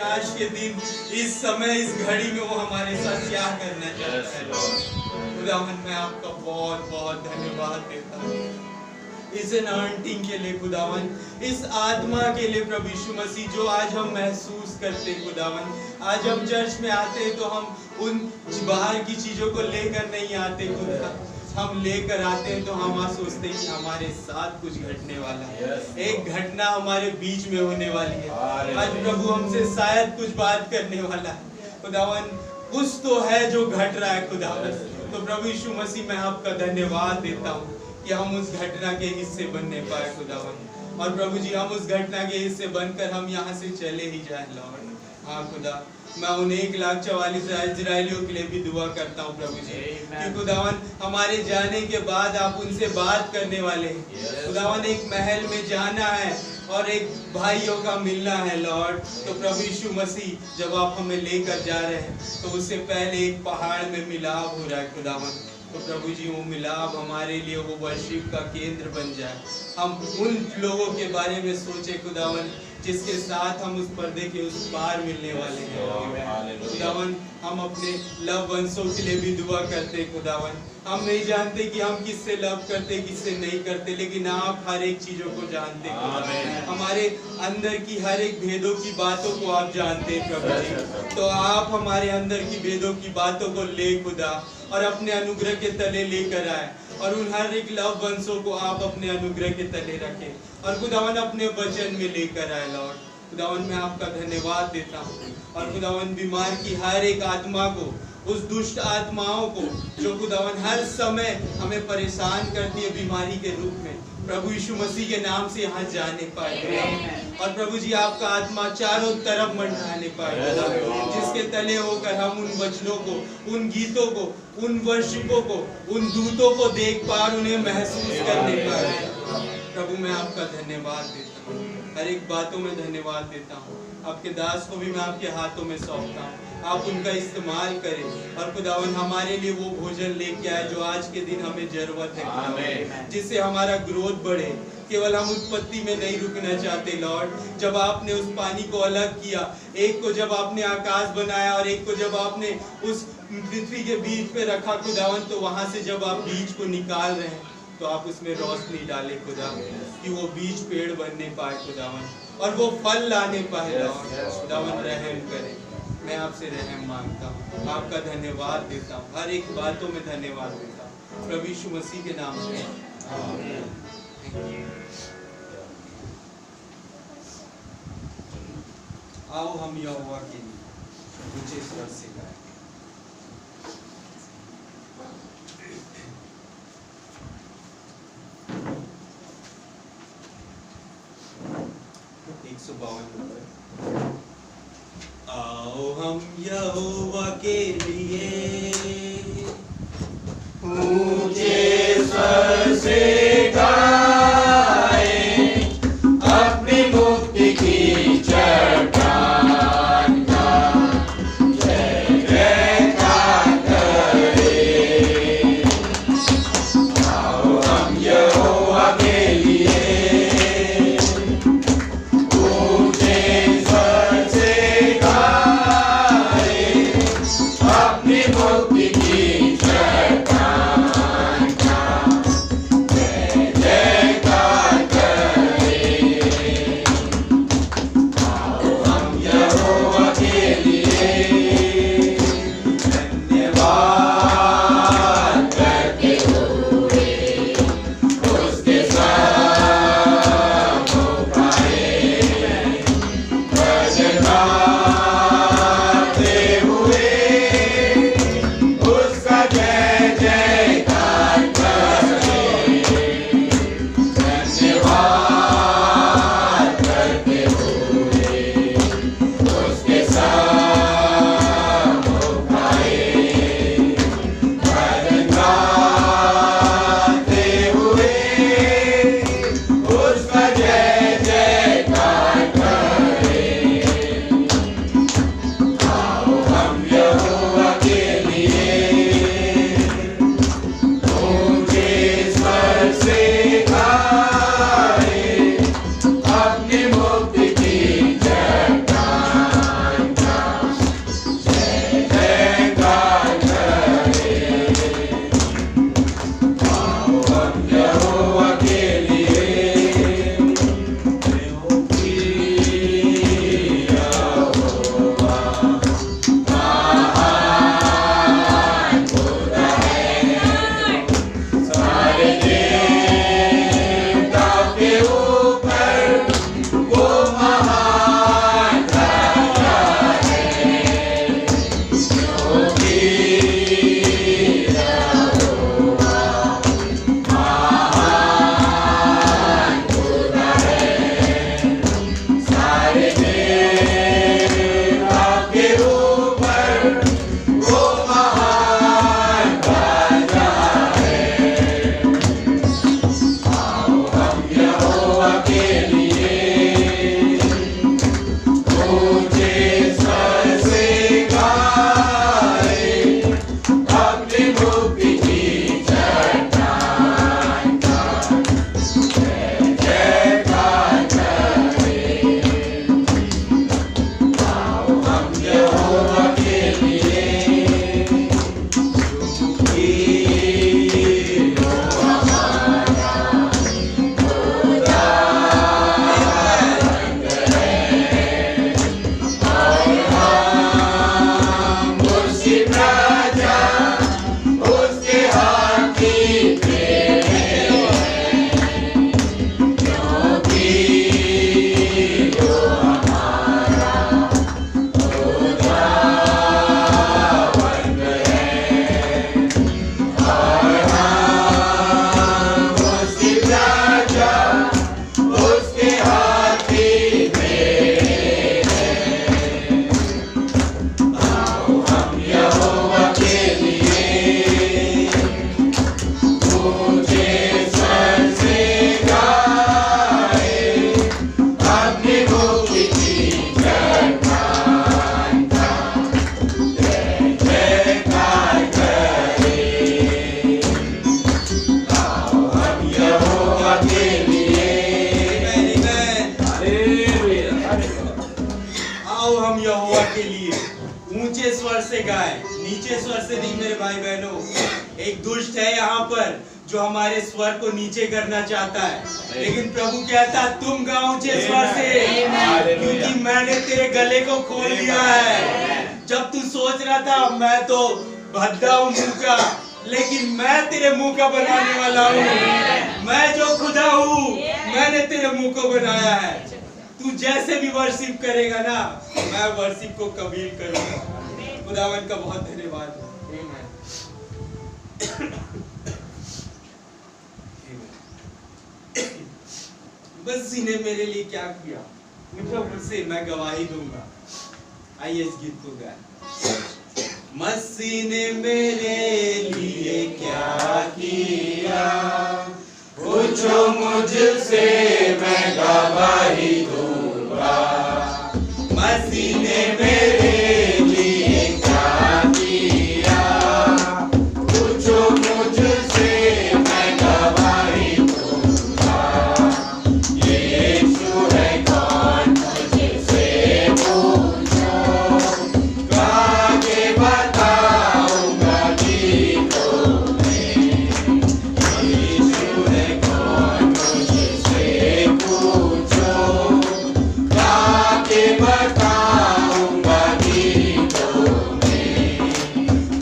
आज के दिन इस समय इस घड़ी में वो हमारे साथ क्या करना चाहता है। खुदावन मैं आपका बहुत बहुत धन्यवाद देता हूँ इस अनॉइंटिंग के लिए खुदावन, इस आत्मा के लिए प्रभु यीशु मसीह जो आज हम महसूस करते हैं खुदावन। आज हम चर्च में आते हैं तो हम उन बाहर की चीजों को लेकर नहीं आते खुदा, हम लेकर आते हैं तो हम आज सोचते हैं कि हमारे साथ कुछ घटने वाला है, एक घटना हमारे बीच में होने वाली है। आज प्रभु हमसे शायद कुछ बात करने वाला है खुदावन, कुछ तो है जो घट रहा है खुदावन। तो प्रभु यीशु मसीह मैं आपका धन्यवाद देता हूँ कि हम उस घटना के हिस्से बनने पाए खुदावन। और प्रभु जी हम उस घटना के हिस्से बनकर हम यहाँ से चले ही जाए लॉर्ड। हाँ खुदा, मैं उन 1,44,000 इजरायलियों के लिए भी दुआ करता हूँ प्रभु जी कि खुदावन हमारे जाने के बाद आप उनसे बात करने वाले हैं खुदावन। एक महल में जाना है और एक भाइयों का मिलना है लॉर्ड। तो प्रभु यीशु मसीह जब आप हमें लेकर जा रहे हैं तो उससे पहले एक पहाड़ में मिलाप हो रहा है खुदावन। तो प्रभु जी वो मिलाप हमारे लिए वो वर्शिप का केंद्र बन जाए। हम उन लोगों के बारे में सोचे खुदावन जिसके साथ हम उस पर्दे के उस पार मिलने वाले हैं खुदावन। हम अपने लव वंशों के लिए भी दुआ करते खुदावन। हम नहीं जानते कि हम किससे लव करते किससे नहीं करते, लेकिन आप हर एक चीजों को जानते हमारे अंदर की हर एक भेदों की बातों को आप जानते हैं प्रभु जी। तो आप हमारे अंदर की भेदों की बातों को ले खुदा और अपने अनुग्रह के तले लेकर आए और उन हर एक लव वंशों को आप अपने अनुग्रह के तले रखें और खुदावन अपने वचन में लेकर आए लॉर्ड। खुदावन मैं आपका धन्यवाद देता हूँ और खुदावन बीमार की हर एक आत्मा को, उस दुष्ट आत्माओं को जो खुदावन हर समय हमें परेशान करती है बीमारी के रूप में, प्रभु यीशु मसीह के नाम से यहाँ जाने पाए और प्रभु जी आपका आत्मा चारों तरफ मंडराने पाए जिसके तले होकर हम उन वचनों को, उन गीतों को, उन वर्शिपों को, उन दूतों को देख पा और उन्हें महसूस करने पाए। प्रभु मैं आपका धन्यवाद देता हूँ, हर एक बातों में धन्यवाद देता हूँ। आपके दास को भी मैं आपके हाथों में सौंपता हूँ, आप उनका इस्तेमाल करें और खुदावन हमारे लिए वो भोजन लेके आए जो आज के दिन हमें जरूरत है, जिससे हमारा ग्रोथ बढ़े। केवल हम उत्पत्ति में नहीं रुकना चाहते लॉर्ड। जब आपने उस पानी को अलग किया, एक को जब आपने आकाश बनाया और एक को जब आपने उस पृथ्वी के बीच पे रखा खुदावन, तो वहां से जब आप बीज को निकाल रहे हैं तो आप उसमें रोशनी डाले खुदा कि वो बीज पेड़ बनने पाए खुदावन और वो फल लाने पाए लॉर्ड। खुदावन रहम करें, मैं आपसे रहम मांगता हूँ, आपका धन्यवाद देता हूँ, हर एक बातों में धन्यवाद देता हूँ प्रभु यीशु मसीह के नाम से आमीन। आओ हम यहोवा के लिए ऊंचे स्वर से गाएं। आओ हम यहोवा के लिए ऊंचे स्वर से गाएं, अपनी मुक्ति की चट्टान का जय जयकार करें। आओ हम यहोवा के लिए हम यहोवा के लिए ऊंचे स्वर से गाए, नीचे स्वर से नहीं मेरे भाई बहनों। एक दुष्ट है यहाँ पर जो हमारे स्वर को नीचे करना चाहता है, लेकिन प्रभु कहता तुम गाओ ऊंचे स्वर से, क्योंकि मैंने तेरे गले को खोल दिया है। जब तू सोच रहा था मैं तो भद्दा हूँ मुंह का, लेकिन मैं तेरे मुंह का बनाने वाला हूँ। मैं जो खुदा हूँ, मैंने तेरे मुंह को बनाया है। तू जैसे भी वर्शिप करेगा ना, मैं वर्शिप को कबूल करूंगा। खुदावन का बहुत धन्यवाद। बस इन्हें मेरे लिए क्या किया, पूछो मुझसे, मैं गवाही दूंगा। आइए इस गीत को गाएं। मसीह ने मेरे लिए क्या किया, पूछो मुझसे, मैं गवाही दूंगा। मसीह ने मेरे लिए क्या किया, पूछो मुझसे, मैं गवाही दूंगा। यीशु है कौन, मुझसे पूछो, आगे बताऊंगा गीतों में। यीशु है कौन, मुझसे पूछो, आगे बताऊंगा गीतों में।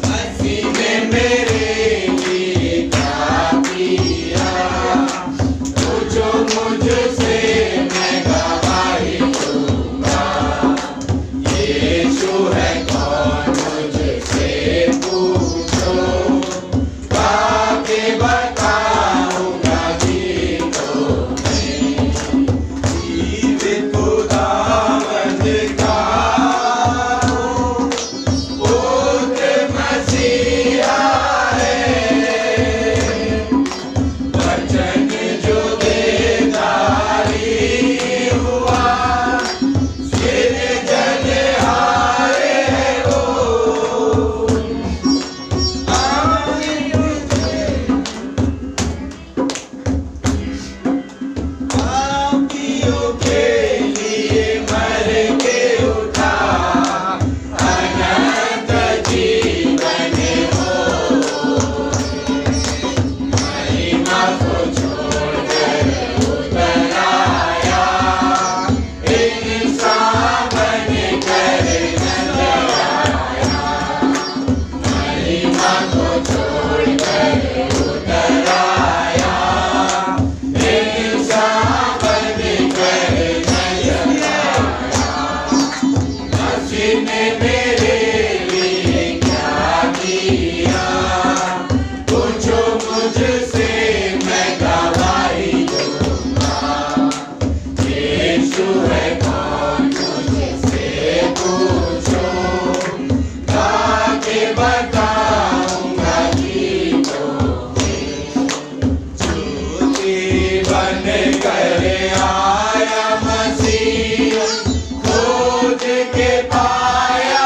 मसीह ने मेरे लिए क्या किया, पूछो मुझसे, मैं गवाही दूंगा। यीशु है कौन, मुझसे पूछो, आगे बताऊंगा गीतों में। जीवित खुदावंद का पुत्र मसीहा है, वचन जो बेदारी हुआ, सृजनहार है वो। पापियों के लिए मर के उठा, अनंत जीवन हो। महिमा को छोड़कर उतर आया, इंसान बनकर नजर आया। महिमा को छोड़कर उतर आया, इंसान बनकर नजर आया। मसीह ने मेरे लिए क्या किया, पूछो मुझसे, मैं गवाही दूंगा। यीशु है कौन, मुझसे पूछो, आगे बताऊंगा गीतों में। ज्योति बनकर आया मसीह, खोज के पाया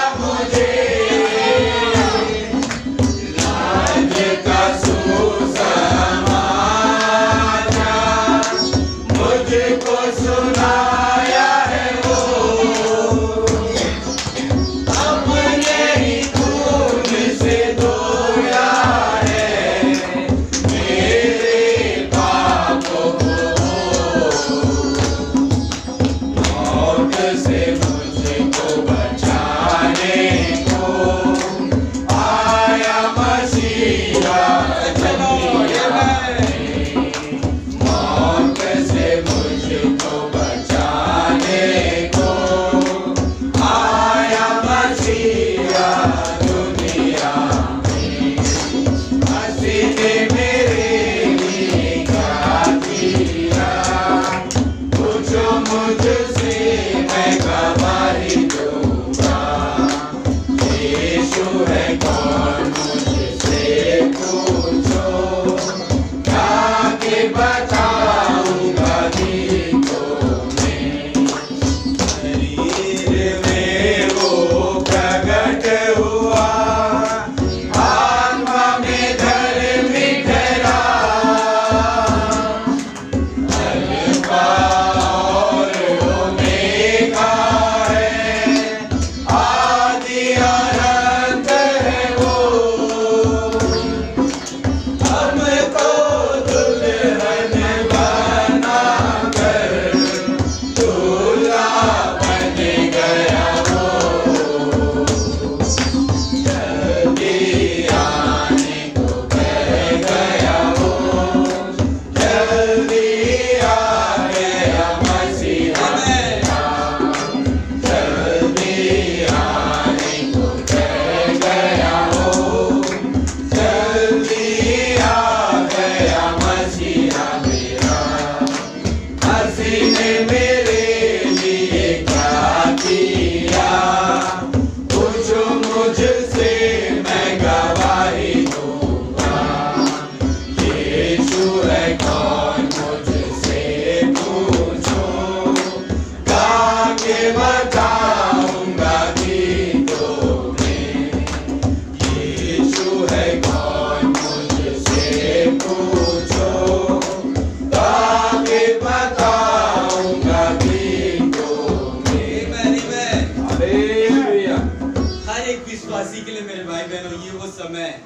एक विश्वासी के लिए मेरे भाई बहनों ये वो समय है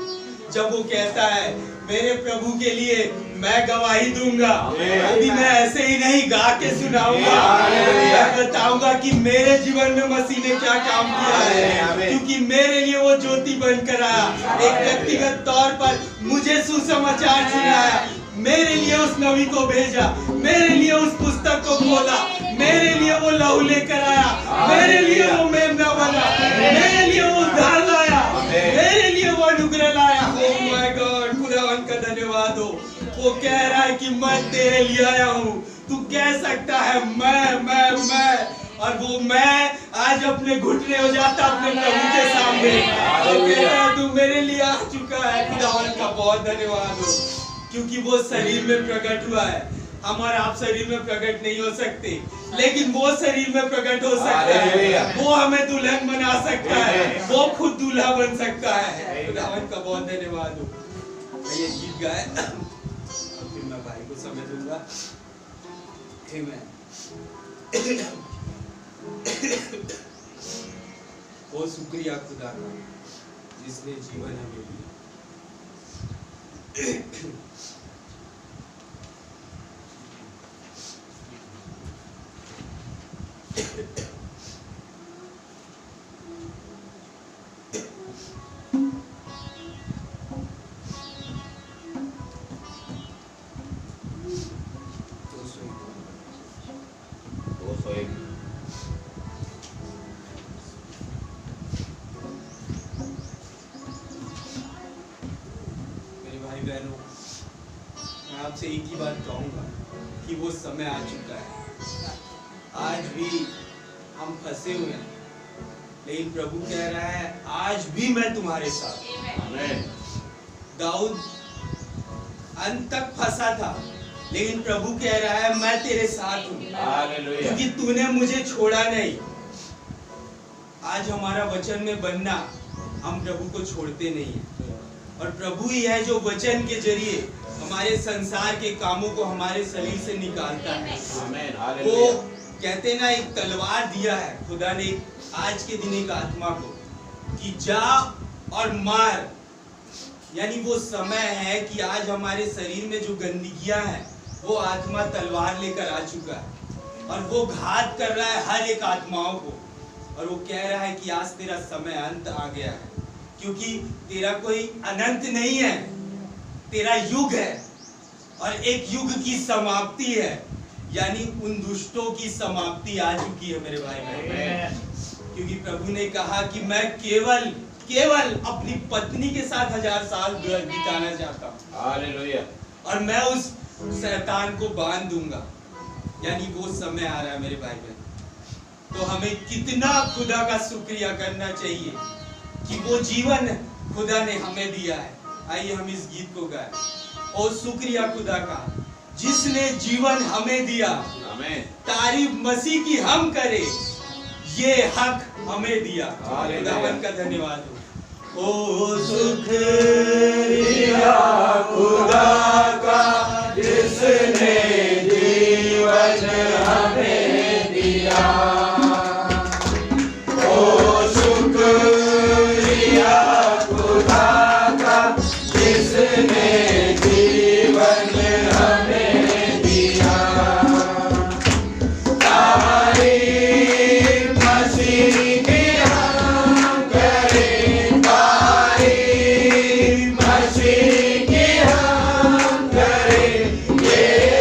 जब वो कहता है मेरे प्रभु के लिए मैं गवाही दूंगा। अभी मैं ऐसे ही नहीं गा के सुनाऊंगा, मैं बताऊंगा कि मेरे जीवन में मसीह ने क्या काम किया है, क्योंकि मेरे लिए वो ज्योति बनकर आया, एक व्यक्तिगत तौर पर मुझे सुसमाचार सुनाया, मेरे लिए उस नबी को भेजा, मेरे लिए उस पुस्तक को खोला, मेरे लिए वो लहू लेकर आया, मेरे लिए वो मेमना बना, मेरे लिए वो उद्धार लाया, मेरे लिए वो अनुग्रह लाया। ओह माय गॉड, खुदावन का धन्यवाद हो। वो कह रहा है कि मैं तेरे लिए आया हूँ, तू कह सकता है मैं, और वो मैं आज अपने घुटने हो जाता अपने प्रभु के सामने, तो कहता है तू मेरे लिए आ चुका है। खुदावन का बहुत धन्यवाद हो, क्योंकि वो शरीर में प्रकट हुआ है। हम और आप शरीर में प्रकट नहीं हो सकते, लेकिन वो शरीर में प्रकट हो सकता है, वो हमें दुल्हन बना सकता है, वो खुद दूल्हा बन सकता है। खुदावन का बहुत धन्यवाद हो। ये गीत गाए और फिर मैं भाई को समय दूंगा। वो शुक्रिया खुदा का जिसने जीवन हमें दिया। मैं आपसे एक ही बात कहूंगा कि वो समय आ चुका है। आज भी हम फंसे हुए हैं, लेकिन प्रभु कह रहा है आज भी मैं तुम्हारे साथ हूं। दाऊद अंत तक फंसा था, लेकिन प्रभु कह रहा है मैं तेरे साथ हूं, क्योंकि तूने मुझे छोड़ा नहीं। आज हमारा वचन में बनना, हम प्रभु को छोड़ते नहीं है, और प्रभु ही है जो वचन के जरिए हमारे संसार के कामों को हमारे शरीर से निकालता है। वो कहते ना एक तलवार दिया है खुदा ने आज के दिन एक आत्मा को कि जा और मार, यानी वो समय है कि आज हमारे शरीर में जो गंदगियां हैं वो आत्मा तलवार लेकर आ चुका है और वो घात कर रहा है हर एक आत्माओं को, और वो कह रहा है कि आज तेरा समय अंत आ गया है, क्योंकि तेरा कोई अनंत नहीं है, तेरा युग है और एक युग की समाप्ति है, यानी उन दुष्टों की समाप्ति आ चुकी है मेरे भाई बहन। क्योंकि प्रभु ने कहा कि मैं केवल अपनी पत्नी के साथ 1000 साल बिताना चाहता हूँ, हालेलुया, और मैं उस शैतान को बांध दूंगा, यानी वो समय आ रहा है मेरे भाई बहन। तो हमें कितना खुदा का शुक्रिया करना चाहिए कि वो जीवन खुदा ने हमें दिया है। आइए हम इस गीत को गाएं। और शुक्रिया खुदा का जिसने जीवन हमें दिया, तारीफ मसीह की हम करें, ये हक हमें दिया। खुदावन का धन्यवाद हो। ओ शुक्रिया खुदा का जिसने जीवन हमें दिया। Yeah.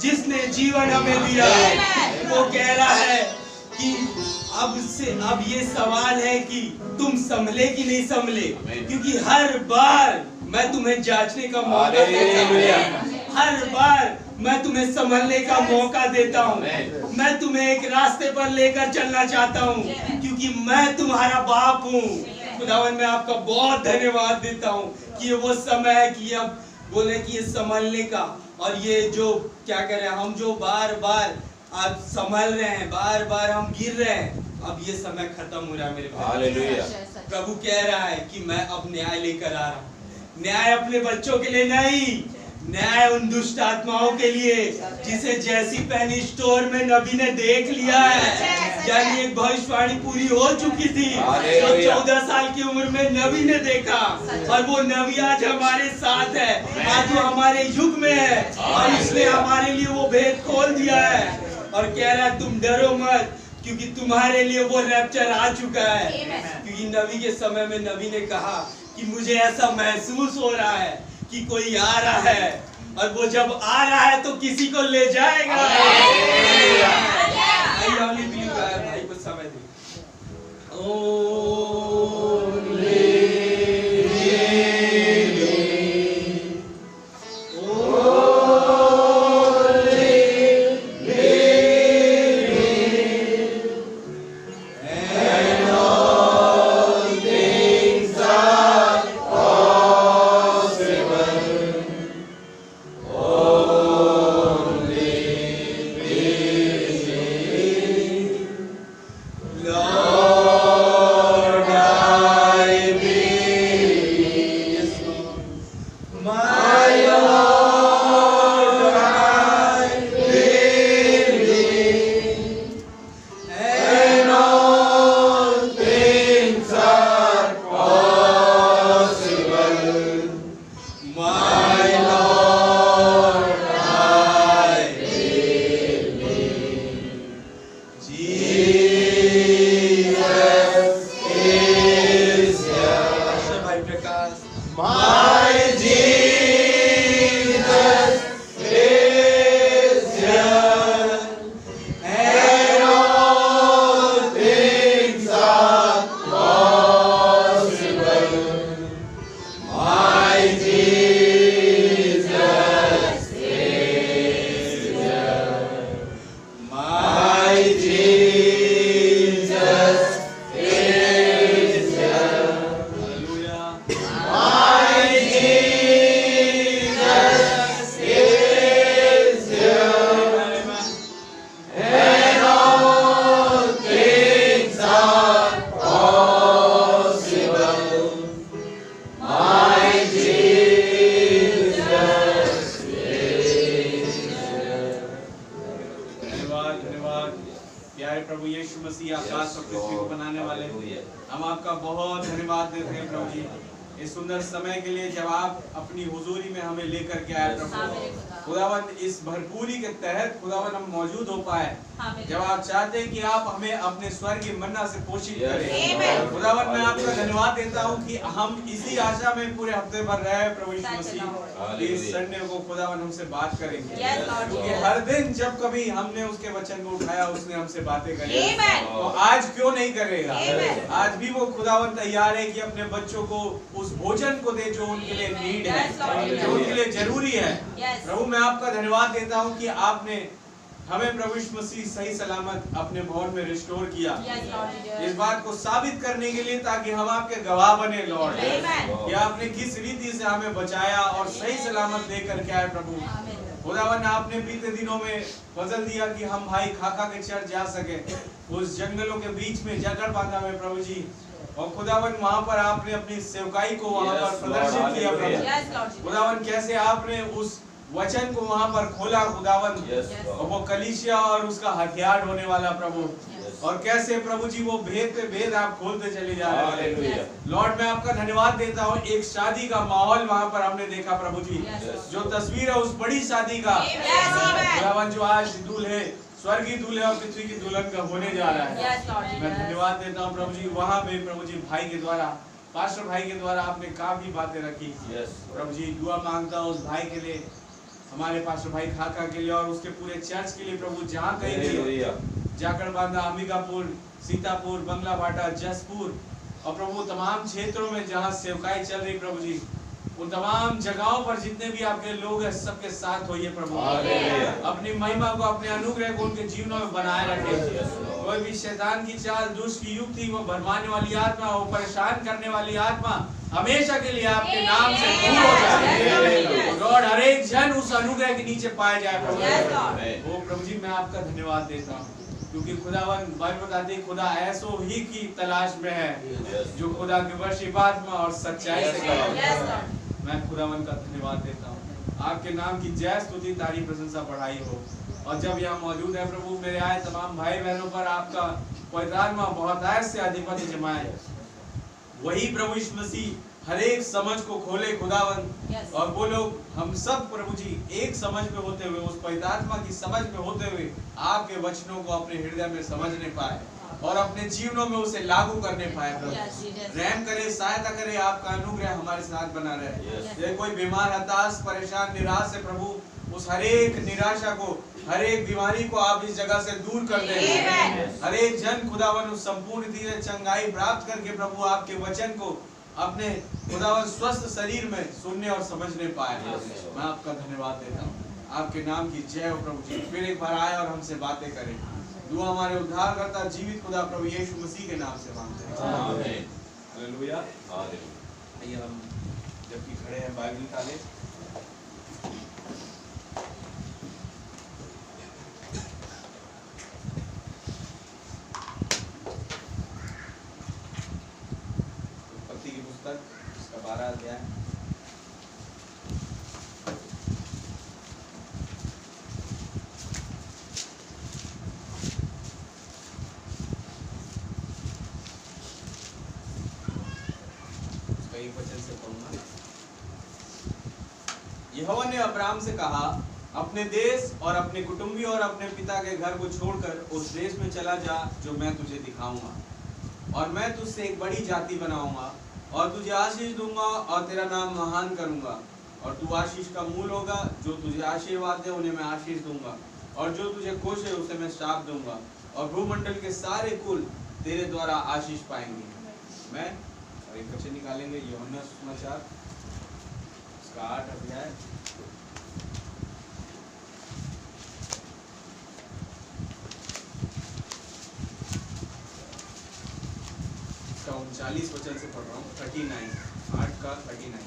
जिसने जीवन हमें दिया है। वो कह रहा है कि अब ये सवाल है कि तुम संभले कि नहीं संभले, क्योंकि हर बार मैं तुम्हें जांचने का मौका देता हूँ, हर बार मैं तुम्हें संभलने का मौका देता हूँ, मैं तुम्हें एक रास्ते पर लेकर चलना चाहता हूँ, क्योंकि मैं तुम्हारा बाप हूँ। खुदावन मैं आपका बहुत धन्यवाद देता हूँ कि ये वो समय है कि अब बोले कि ये संभलने का, और ये जो क्या कह रहे हैं हम जो बार बार आप संभल रहे हैं, बार बार हम गिर रहे हैं, अब ये समय खत्म हो रहा है मेरे भाई। हालेलुया। प्रभु कह रहा है कि मैं अब न्याय लेकर आ रहा हूँ। न्याय अपने बच्चों के लिए नहीं, न्याय उन दुष्ट आत्माओं के लिए जिसे जैसी पैनी स्टोर में नबी ने देख लिया है। यानी एक भविष्यवाणी पूरी हो चुकी थी जो 14 साल की उम्र में नबी ने देखा, और वो नबी आज हमारे साथ है, आज वो हमारे युग में है, और इसने हमारे लिए वो भेद खोल दिया है और कह रहा है तुम डरो मत, क्योंकि तुम्हारे लिए वो रैप्चर आ चुका है। क्योंकि नबी के समय में नबी ने कहा कि मुझे ऐसा महसूस हो रहा है कि कोई आ रहा है, और वो जब आ रहा है तो किसी को ले जाएगा। भाई को समय दे। हम आपका बहुत धन्यवाद देते हैं प्रभु जी इस सुंदर समय के लिए, जब आप अपनी हुजूरी में हमें लेकर के आए प्रभु। खुदावन इस भरपूरी के तहत खुदावन हम मौजूद हो पाए, जब आप चाहते हैं कि आप हमें अपने स्वर्गीय मन्ना से पोषित करें। खुदावन मैं आपका धन्यवाद देता हूं कि हम इसी आशा में पूरे हफ्ते भर रहे प्रभु यीशु मसीह। इस संडे को खुदावन हमसे बात करेंगे, क्योंकि हर दिन जब कभी हमने उसके वचन को उठाया उसने हमसे बातें करी, तो आज क्यों नहीं करेगा। आज भी वो खुदावन तैयार है कि अपने बच्चों को उस भोजन को दे जो उनके लिए नीड है, जो उनके लिए जरूरी है। प्रभु मैं आपका धन्यवाद देता हूं कि आपने हमें प्रभु यीशु मसीह सही सलामत अपने भवन में रिस्टोर किया, इस बात को साबित करने के लिए, ताकि हम आपके गवाह बने लॉर्ड, कि आपने किस रीति से हमें बचाया और सही सलामत लेकर के आए प्रभु। खुदावन आपने बीते दिनों में फजल दिया कि हम भाई खाका के चर्च जा सके, उस जंगलों के बीच में जगड़ बांधा में प्रभु जी, और खुदावन वहां पर आपने अपनी सेवकाई को वहां पर प्रदर्शित किया प्रभु। खुदावन कैसे आपने उस वचन को वहां पर खोला खुदावन, और वो कलीसिया और उसका हथियार होने वाला प्रभु, और कैसे प्रभु जी वो भेद पे भेद आप खोलते चले जा रहे हैं लॉर्ड। मैं आपका धन्यवाद देता हूँ, एक शादी का माहौल वहां पर हमने देखा प्रभु जी, जो तस्वीर है उस बड़ी शादी का खुदावन जो आज दूल्हे स्वर्गीय दूल्हे और पृथ्वी की दुल्हन का होने जा रहा है। मैं धन्यवाद देता हूँ प्रभु जी, वहाँ पे प्रभु जी भाई के द्वारा, पास्टर भाई के द्वारा आपने काफी बातें रखी प्रभु जी। दुआ मांगता हूँ उस भाई के लिए हमारे पास्टर भाई खाका के लिए और उसके पूरे चर्च के लिए प्रभु, जहाँ कहीं भी जाकर बांधा, अंबिकापुर, सीतापुर, बंगला भाटा, जसपुर और प्रभु तमाम क्षेत्रों में जहाँ सेवकाई चल रही प्रभु जी, उन तमाम जगहों पर जितने भी आपके लोग हैं सबके साथ होइए प्रभु। अपनी महिमा को, अपने अनुग्रह को उनके जीवनों में बनाए रखे। कोई भी शैतान की चाल, दुष्ट की युक्ति, वो भरमाने वाली आत्मा, वो परेशान करने वाली आत्मा हमेशा के लिए आपके नाम से दूर हो जाए। गॉड, हर एक जन उस अनुग्रह के नीचे पाया जाए प्रभु। वो प्रभु जी मैं आपका धन्यवाद देता हूँ, क्योंकि खुदावन बाइबल बताती है खुदा ऐसो ही की तलाश में है जो खुदा के वर्षिप आत्मा और सच्चाई से करे। मैं खुदावन का धन्यवाद देता हूँ। आपके नाम की जय स्तुति तारीफ प्रशंसा बढ़ाई हो। और जब यहाँ मौजूद है प्रभु, मेरे आए तमाम भाई बहनों पर आपका पवित्र आत्मा बहुतायत से अधिपति जमाए। वही प्रभु यीशु मसीह हर एक समझ को खोले खुदावन, और वो लोग हम सब प्रभु जी एक समझ में होते हुए, उस पवित्र आत्मा की समझ में होते हुए आपके वचनों को अपने हृदय में समझने पाए और अपने जीवनों में उसे लागू करने पाए। प्रभु रहम करे, सहायता करे, आपका अनुग्रह हमारे साथ बना रहे। यदि कोई बीमार, हताश, परेशान, निराश है प्रभु, उस हर एक निराशा को, हर एक बीमारी को आप इस जगह से दूर कर दें। हर एक जन खुदावन उस संपूर्ण धीरे चंगाई प्राप्त करके प्रभु आपके वचन को अपने खुदावन स्वस्थ शरीर में सुनने और समझने पाए। मैं आपका धन्यवाद देता हूँ। आपके नाम की जय हो प्रभु जी। फिर एक बार आए और हमसे बातें करें। दुआ हमारे उद्धारकर्ता जीवित खुदा प्रभु यीशु मसीह के नाम से मांगते हैं, आमीन। हालेलुया। आइए हम जबकि खड़े हैं बाइबल निकालें। उत्पत्ति की पुस्तक इसका 12 अध्याय। यहोवा ने अब्राहम से कहा, अपने देश और अपने कुटुंबी और अपने पिता के घर को छोड़कर उस देश में चला जा जो मैं तुझे दिखाऊंगा, और मैं तुझसे एक बड़ी जाति बनाऊंगा और तुझे आशीष दूंगा और तेरा नाम महान करूंगा, और तू आशीष का मूल होगा। जो तुझे आशीर्वाद दे उन्हें मैं आशीष दूंगा, और जो तुझे खुश है उसे मैं श्राप दूंगा, और भूमंडल के सारे कुल तेरे द्वारा आशीष पाएंगे। मैं और एक वचन निकालेंगे, यूहन्ना सुसमाचार 8 अध्याय 39 वचन से पढ़ रहा हूँ। 39, 8 का 39।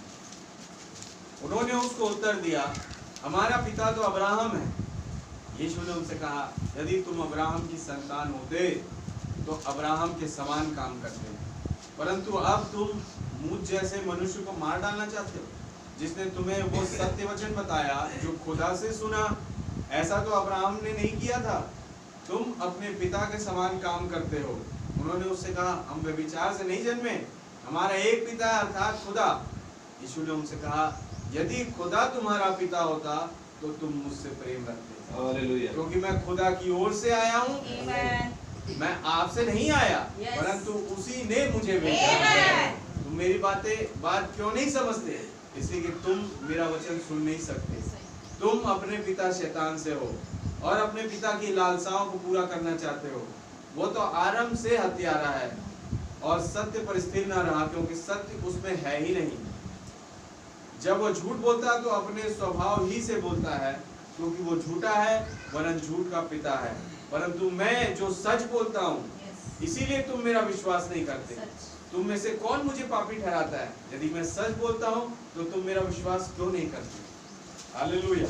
उन्होंने उसको उत्तर दिया, हमारा पिता तो अब्राहम है। यीशु ने उनसे कहा, यदि तुम अब्राहम की संतान होते तो अब्राहम के समान काम करते, परंतु अब तुम मुझ जैसे मनुष्य को मार डालना चाहते हो, जिसने तुम्हें वो सत्य वचन बताया जो खुदा से सुना। ऐसा तो अब्राहम ने नहीं किया था। तुम अपने पिता के समान काम करते हो। उन्होंने उससे कहा, हम व्यभिचार से नहीं जन्मे, हमारा एक पिता है अर्थात खुदा। यीशु ने उनसे कहा, यदि खुदा तुम्हारा पिता होता तो तुम मुझसे प्रेम रखते, हालेलुया, क्योंकि मैं खुदा की ओर से आया हूँ। मैं आपसे नहीं आया, परंतु उसी ने मुझे भेजा। तुम मेरी बात क्यों नहीं समझते? इसलिए कि तुम मेरा वचन सुन नहीं सकते। तुम अपने पिता शैतान से हो और अपने पिता की लालसाओं को पूरा करना चाहते हो। वो तो आरंभ से हत्यारा है और सत्य पर स्थिर न रहा, क्योंकि सत्य उसमें है ही नहीं। जब वो झूठ बोलता तो अपने स्वभाव ही से बोलता है, क्योंकि वो झूठा है वरन झूठ का पिता है। परंतु मैं जो सच बोलता हूँ, इसीलिए तुम मेरा विश्वास नहीं करते। तुम में से कौन मुझे पापी ठहराता है? यदि मैं सच बोलता हूँ तो तुम मेरा विश्वास क्यों नहीं करते? हालेलुया।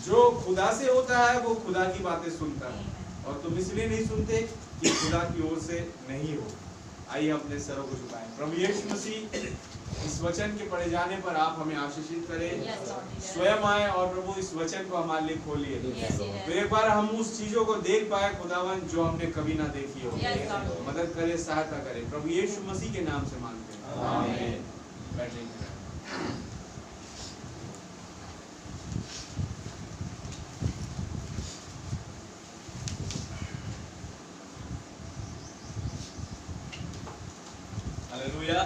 जो खुदा से होता है वो खुदा की बातें सुनता है, और तुम इसलिए नहीं सुनते कि खुदा की ओर से नहीं हो। आइए अपने सरों को झुकाएं। प्रभु यीशु मसीह, इस वचन के पढ़े जाने पर आप हमें आशीषित करें। स्वयं आए और प्रभु इस वचन को हमारे लिए खोलिए। फिर एक बार हम उस चीजों को देख पाए खुदावन जो हमने कभी ना देखी हो। मदद करे, सहायता करे। प्रभु यीशु मसीह के नाम से मांगते हैं, आमीन। बैठिए। हालेलुया।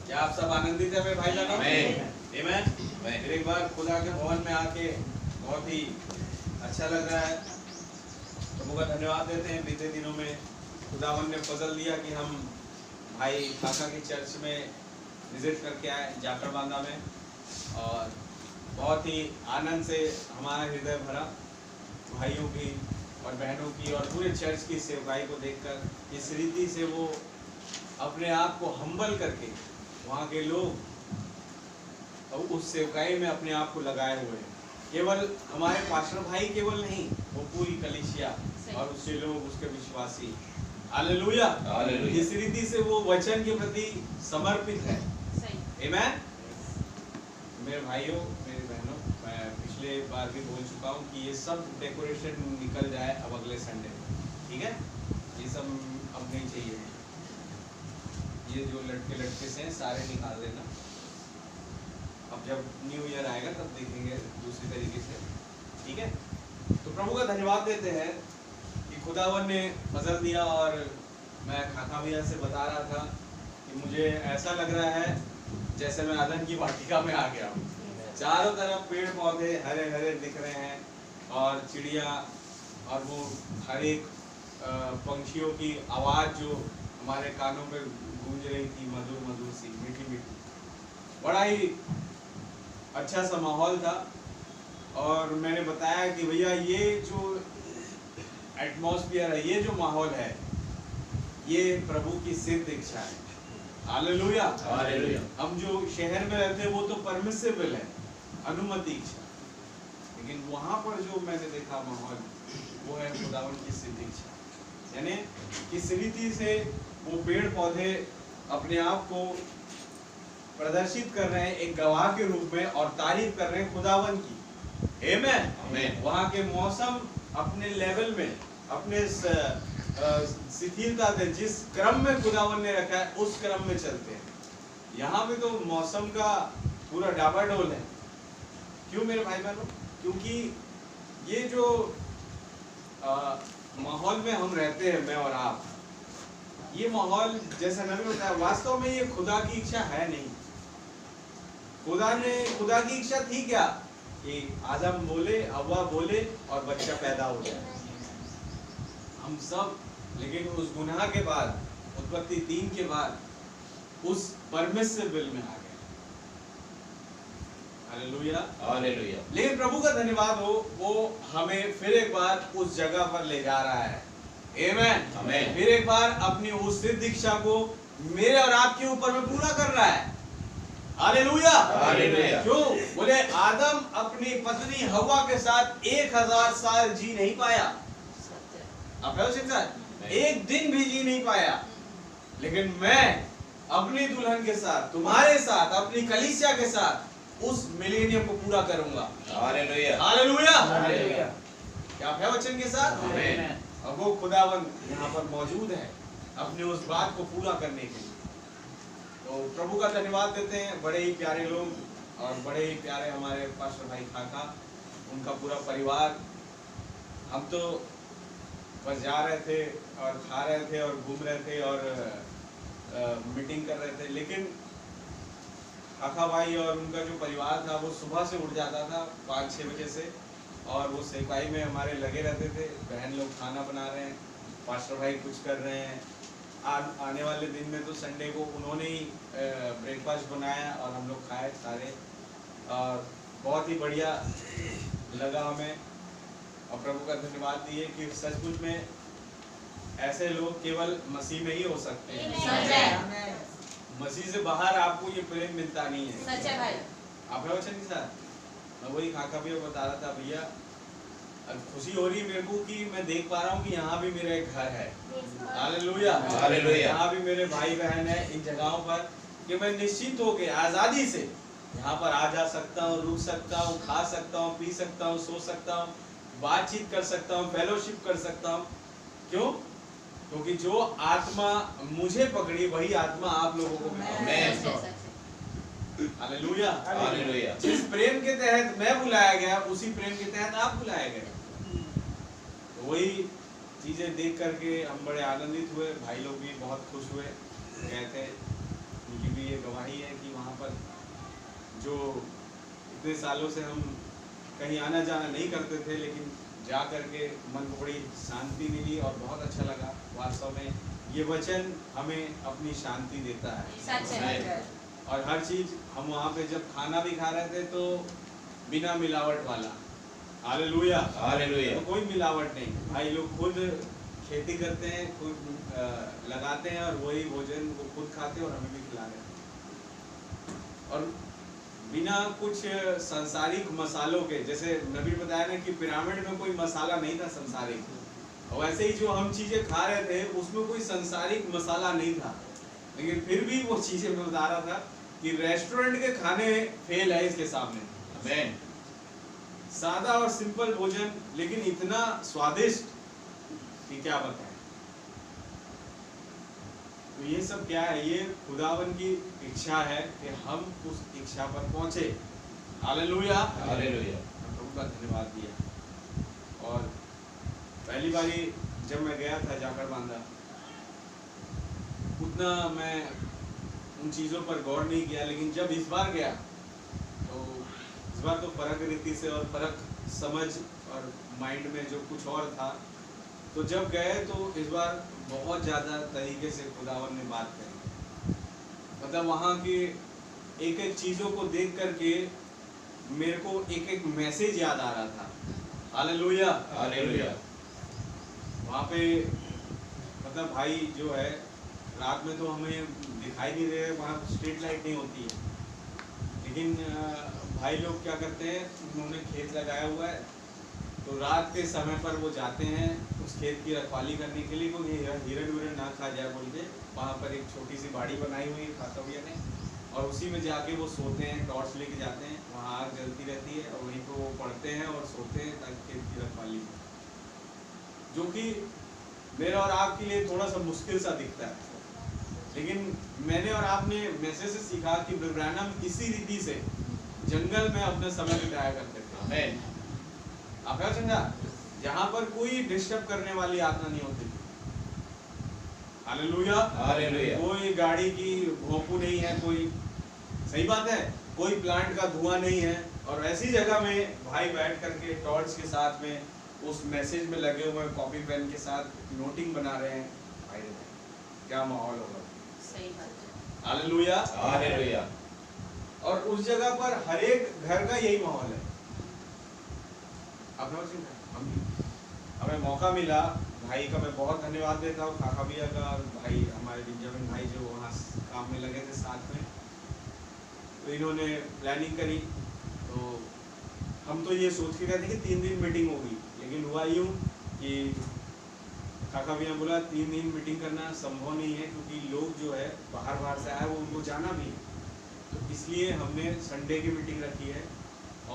क्या आप सब आनंदित हैं मेरे भाई बहनों? आमीन। फिर एक बार खुदा के भवन में आके बहुत ही अच्छा लग रहा है। प्रभु का धन्यवाद देते हैं। बीते दिनों में खुदावन ने फजल दिया कि हम भाई खाका की चर्च में विजिट करके आए जाकर बांधा में, और बहुत ही आनंद से हमारा हृदय भरा भाइयों की और बहनों की और पूरे चर्च की सेवकाई को देखकर। इस रीति से वो अपने आप को हम्बल करके वहाँ के लोग और उस सेवकाई में अपने आप को लगाए हुए हैं। केवल हमारे पास्टर भाई केवल नहीं, वो पूरी कलीसिया और उसके लोग, उसके विश्वासी। हालेलुया। इस रीति से वो वचन के प्रति समर्पित है। आमीन। मेरे भाइयों, मेरी बहनों, मैं पिछले बार भी बोल चुका हूँ कि ये सब डेकोरेशन निकल जाए अब अगले संडे, ठीक है? ये सब अब नहीं चाहिए। ये जो लटके से हैं सारे निकाल देना। अब जब न्यू ईयर आएगा तब देखेंगे दूसरी तरीके से, ठीक है? तो प्रभु का धन्यवाद देते हैं कि खुदावन ने फजल दिया। और मैं खाका भैया से बता रहा था कि मुझे ऐसा लग रहा है जैसे मैं आदन की वाटिका में आ गया हूँ। चारों तरफ पेड़ पौधे हरे हरे दिख रहे हैं और चिड़िया और वो हर एक पंछियों की आवाज़ जो हमारे कानों पे गूंज रही थी, मधुर मधुर सी, मीठी मीठी। बड़ा ही अच्छा सा माहौल था। और मैंने बताया कि भैया ये जो एटमॉस्फेयर है, ये जो माहौल है, ये प्रभु की सिद्ध इच्छा है। हालेलुया। हालेलुया। हम जो शहर में रहते हैं वो तो परमिसिबल है, अनुमति इच्छा, लेकिन वहां पर जो मैंने देखा माहौल, वो है खुदावन की सिद्ध इच्छा। यानी किस रीति से वो पेड़ पौधे अपने आप को प्रदर्शित कर रहे हैं एक गवाह के रूप में और तारीफ कर रहे हैं खुदावन की। आमीन। आमीन। वहाँ के मौसम अपने लेवल में, अपने शिथिलता से जिस क्रम में खुदावन ने रखा है उस क्रम में चलते हैं। यहाँ पे तो मौसम का पूरा डाबाडोल है। क्यों मेरे भाई बहनों? क्योंकि ये जो माहौल में हम रहते हैं, मैं और आप, ये माहौल जैसा नबी बताया, वास्तव में ये खुदा की इच्छा है नहीं। खुदा की इच्छा थी क्या कि आदम बोले, हव्वा बोले और बच्चा पैदा हो जाए, हम सब। लेकिन उस गुनाह के बाद, उत्पत्ति 3 के बाद, उस परमिसिबल में आ गए। हालेलुया। हालेलुया। लेकिन प्रभु का धन्यवाद हो, वो हमें फिर एक बार उस जगह पर ले जा रहा है। आमीन। आमीन। फिर एक बार अपनी उस सिद्ध इच्छा को मेरे और आपके ऊपर में पूरा कर रहा है। हालेलुया। हालेलुया। क्यों? बोले आदम अपनी पत्नी हव्वा के साथ 1000 साल जी नहीं पाया। आप एक दिन भी जी नहीं पाया। लेकिन मैं अपनी दुल्हन के साथ, तुम्हारे साथ, अपनी कलीसिया के साथ उस मिलेनियम को पूरा करूंगा। हालेलुया। हालेलुया। हालेलुया। क्या आप है वचन के साथ? आमीन। और वो खुदावन यहाँ पर मौजूद है अपने उस बात को पूरा करने के लिए। तो प्रभु का धन्यवाद देते हैं। बड़े ही प्यारे लोग और बड़े ही प्यारे हमारे पास्टर भाई खाका, उनका पूरा परिवार। हम तो बस जा रहे थे और खा रहे थे और घूम रहे थे और मीटिंग कर रहे थे। लेकिन खाका भाई और उनका जो परिवार था वो सुबह से उठ जाता था 5-6 बजे से, और वो सेवकाई में हमारे लगे रहते थे। बहन लोग खाना बना रहे हैं, पास्टर भाई कुछ कर रहे हैं। आने वाले दिन में तो संडे को उन्होंने ही ब्रेकफास्ट बनाया और हम लोग खाए सारे, और बहुत ही बढ़िया लगा हमें। और प्रभु का धन्यवाद दिए कि सचमुच में ऐसे लोग केवल मसीह में ही हो सकते हैं। मसीह से बाहर आपको ये प्रेम मिलता नहीं है। सच है भाई। आप वचन के साथ मैं वही खाका भैया बता रहा था, भैया खुशी हो रही है मेरे को कि मैं देख पा रहा हूँ कि यहाँ भी मेरा एक घर है। हालेलुया। हालेलुया। यहाँ भी मेरे भाई बहन है इन जगहों पर, कि मैं निश्चित होकर आजादी से यहाँ पर आ जा सकता हूँ, रुक सकता हूँ, खा सकता हूँ, पी सकता हूँ, सो सकता हूँ, बातचीत कर सकता हूँ, फेलोशिप कर सकता हूँ। क्यों? क्योंकि जो आत्मा मुझे पकड़ी वही आत्मा आप लोगों को भी। हालेलुया। हालेलुया। जिस प्रेम के तहत मैं बुलाया गया, उसी प्रेम के तहत आप बुलाए गए। तो वही चीजें देख करके हम बड़े आनंदित हुए। भाई लोग भी बहुत खुश हुए, कहते हैं उनकी भी ये गवाही है कि वहाँ पर जो इतने सालों से हम कहीं आना जाना नहीं करते थे, लेकिन जा करके मन को बड़ी शांति मिली और बहुत अच्छा लगा। वास्तव में ये वचन हमें अपनी शांति देता है। और हर चीज़ हम वहाँ पे जब खाना भी खा रहे थे तो बिना मिलावट वाला, हालेलुया हालेलुया, तो कोई मिलावट नहीं। भाई लोग खुद खेती करते हैं, खुद लगाते हैं और वही भोजन वो खुद खाते हैं और हमें भी खिला रहे हैं। और बिना कुछ सांसारिक मसालों के, जैसे नबी बताया ना कि पिरामिड में कोई मसाला नहीं था सांसारिक, और वैसे ही जो हम चीज़ें खा रहे थे उसमें कोई सांसारिक मसाला नहीं था, लेकिन फिर भी वो चीज़ें मैं बता रहा था कि रेस्टोरेंट के खाने फेल है इसके सामने। आमीन। सादा और सिंपल भोजन, लेकिन इतना स्वादिष्ट कि क्या बताएं। तो ये सब क्या है? ये खुदावन की इच्छा है कि हम उस इच्छा पर पहुंचे। Hallelujah hallelujah. प्रभु का धन्यवाद दिया। और पहली बारी जब मैं गया था जाकर बांधा, उतना मैं उन चीज़ों पर गौर नहीं किया, लेकिन जब इस बार गया तो इस बार तो फर्क रीति से और फर्क समझ और माइंड में जो कुछ और था, तो जब गए तो इस बार बहुत ज़्यादा तरीके से खुदावन ने बात करी। मतलब वहाँ की एक एक चीज़ों को देख करके मेरे को एक एक मैसेज याद आ रहा था। Hallelujah hallelujah. वहाँ पे मतलब भाई जो है, रात में तो हमें दिखाई नहीं दे रहे, वहाँ स्ट्रीट लाइट नहीं होती है, लेकिन भाई लोग क्या करते हैं, उन्होंने खेत लगाया हुआ है, तो रात के समय पर वो जाते हैं उस खेत की रखवाली करने के लिए, क्योंकि हिरण विरण ना खा जाए बोल के वहाँ पर एक छोटी सी बाड़ी बनाई हुई है खातौड़िया ने, और उसी में जाके वो सोते हैं, टॉर्च लेके जाते हैं, वहाँ आग जलती रहती है और वहीं पर वो पढ़ते हैं और सोते हैं ताकि खेत की रखवाली, जो कि मेरा और आपके लिए थोड़ा सा मुश्किल सा दिखता है, लेकिन मैंने और आपने मैसेज से सीखा कि ब्रैनम इसी रीति से जंगल में अपना समय बिताया करते थे। आपका समझा, जहाँ पर कोई डिस्टर्ब करने वाली आत्मा नहीं होती थी। Hallelujah hallelujah. कोई गाड़ी की भोंपू नहीं है, कोई, सही बात है, कोई प्लांट का धुआं नहीं है, और ऐसी जगह में भाई बैठ करके टॉर्च के साथ में उस मैसेज में लगे हुए कॉपी पेन के साथ नोटिंग बना रहे हैं। भाई क्या माहौल होगा। सही बात है। Hallelujah hallelujah. और उस जगह पर हर एक घर का यही माहौल है। हमें मौका मिला, भाई का मैं बहुत धन्यवाद देता हूँ, काका भैया का, भाई हमारे बेंजामिन भाई जो वहाँ काम में लगे थे साथ में, तो इन्होंने प्लानिंग करी। तो हम तो ये सोच के गए थे कि 3 दिन मीटिंग होगी, लेकिन हुआ यूँ कि काका भैया बोला 3 दिन मीटिंग करना संभव नहीं है, क्योंकि लोग जो है बाहर से आए, वो उनको जाना भी है, तो इसलिए हमने संडे की मीटिंग रखी है।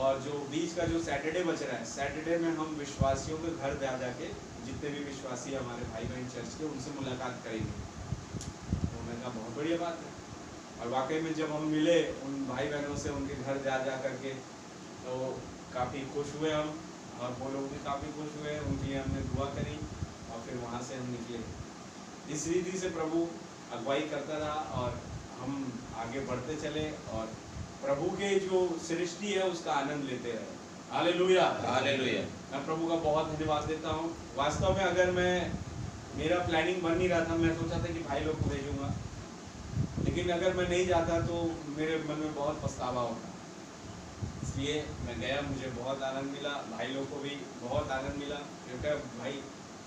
और जो बीच का जो सैटरडे बच रहा है, सैटरडे में हम विश्वासियों के घर जाके जितने भी विश्वासी हमारे भाई बहन चर्च के, उनसे मुलाकात करेंगे। तो मैंने कहा बहुत बढ़िया बात है। और वाकई में जब हम मिले उन भाई बहनों से, उनके घर जा करके, तो काफ़ी खुश हुए हम, और वो लोग भी काफ़ी खुश हुए, उनके लिए हमने दुआ करी, और फिर वहाँ से हम निकले। इस रीति से प्रभु अगुवाई करता रहा और हम आगे बढ़ते चले, और प्रभु के जो सृष्टि है उसका आनंद लेते रहे। Hallelujah hallelujah. मैं प्रभु का बहुत धन्यवाद देता हूँ। वास्तव में अगर मेरा प्लानिंग बन नहीं रहा था, मैं सोचा था कि भाई लोग को भेजूंगा, लेकिन अगर मैं नहीं जाता तो मेरे मन में बहुत पछतावा होता, इसलिए मैं गया। मुझे बहुत आनंद मिला, भाई लोग को भी बहुत आनंद मिला, क्योंकि भाई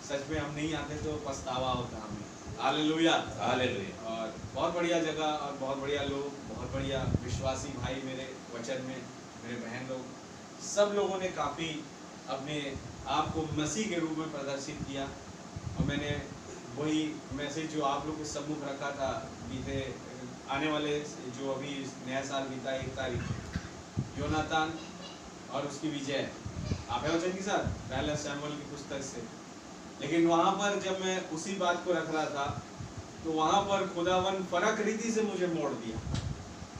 सच में हम नहीं आते तो पछतावा होता हमें। Hallelujah hallelujah. और बहुत बढ़िया जगह और बहुत बढ़िया लोग, बहुत बढ़िया विश्वासी भाई मेरे वचन में, मेरे बहन लोग, सब लोगों ने काफ़ी अपने आप को मसीह के रूप में प्रदर्शित किया। और मैंने वही मैसेज जो आप लोग के सम्मुख रखा था बीते आने वाले, जो अभी नया साल बीता 1 तारीख, योनातान और उसकी विजय, आप है वचन के साथ पहला शमूएल की पुस्तक से। लेकिन वहाँ पर जब मैं उसी बात को रख रहा था, तो वहाँ पर खुदावन फर्क रीति से मुझे मोड़ दिया।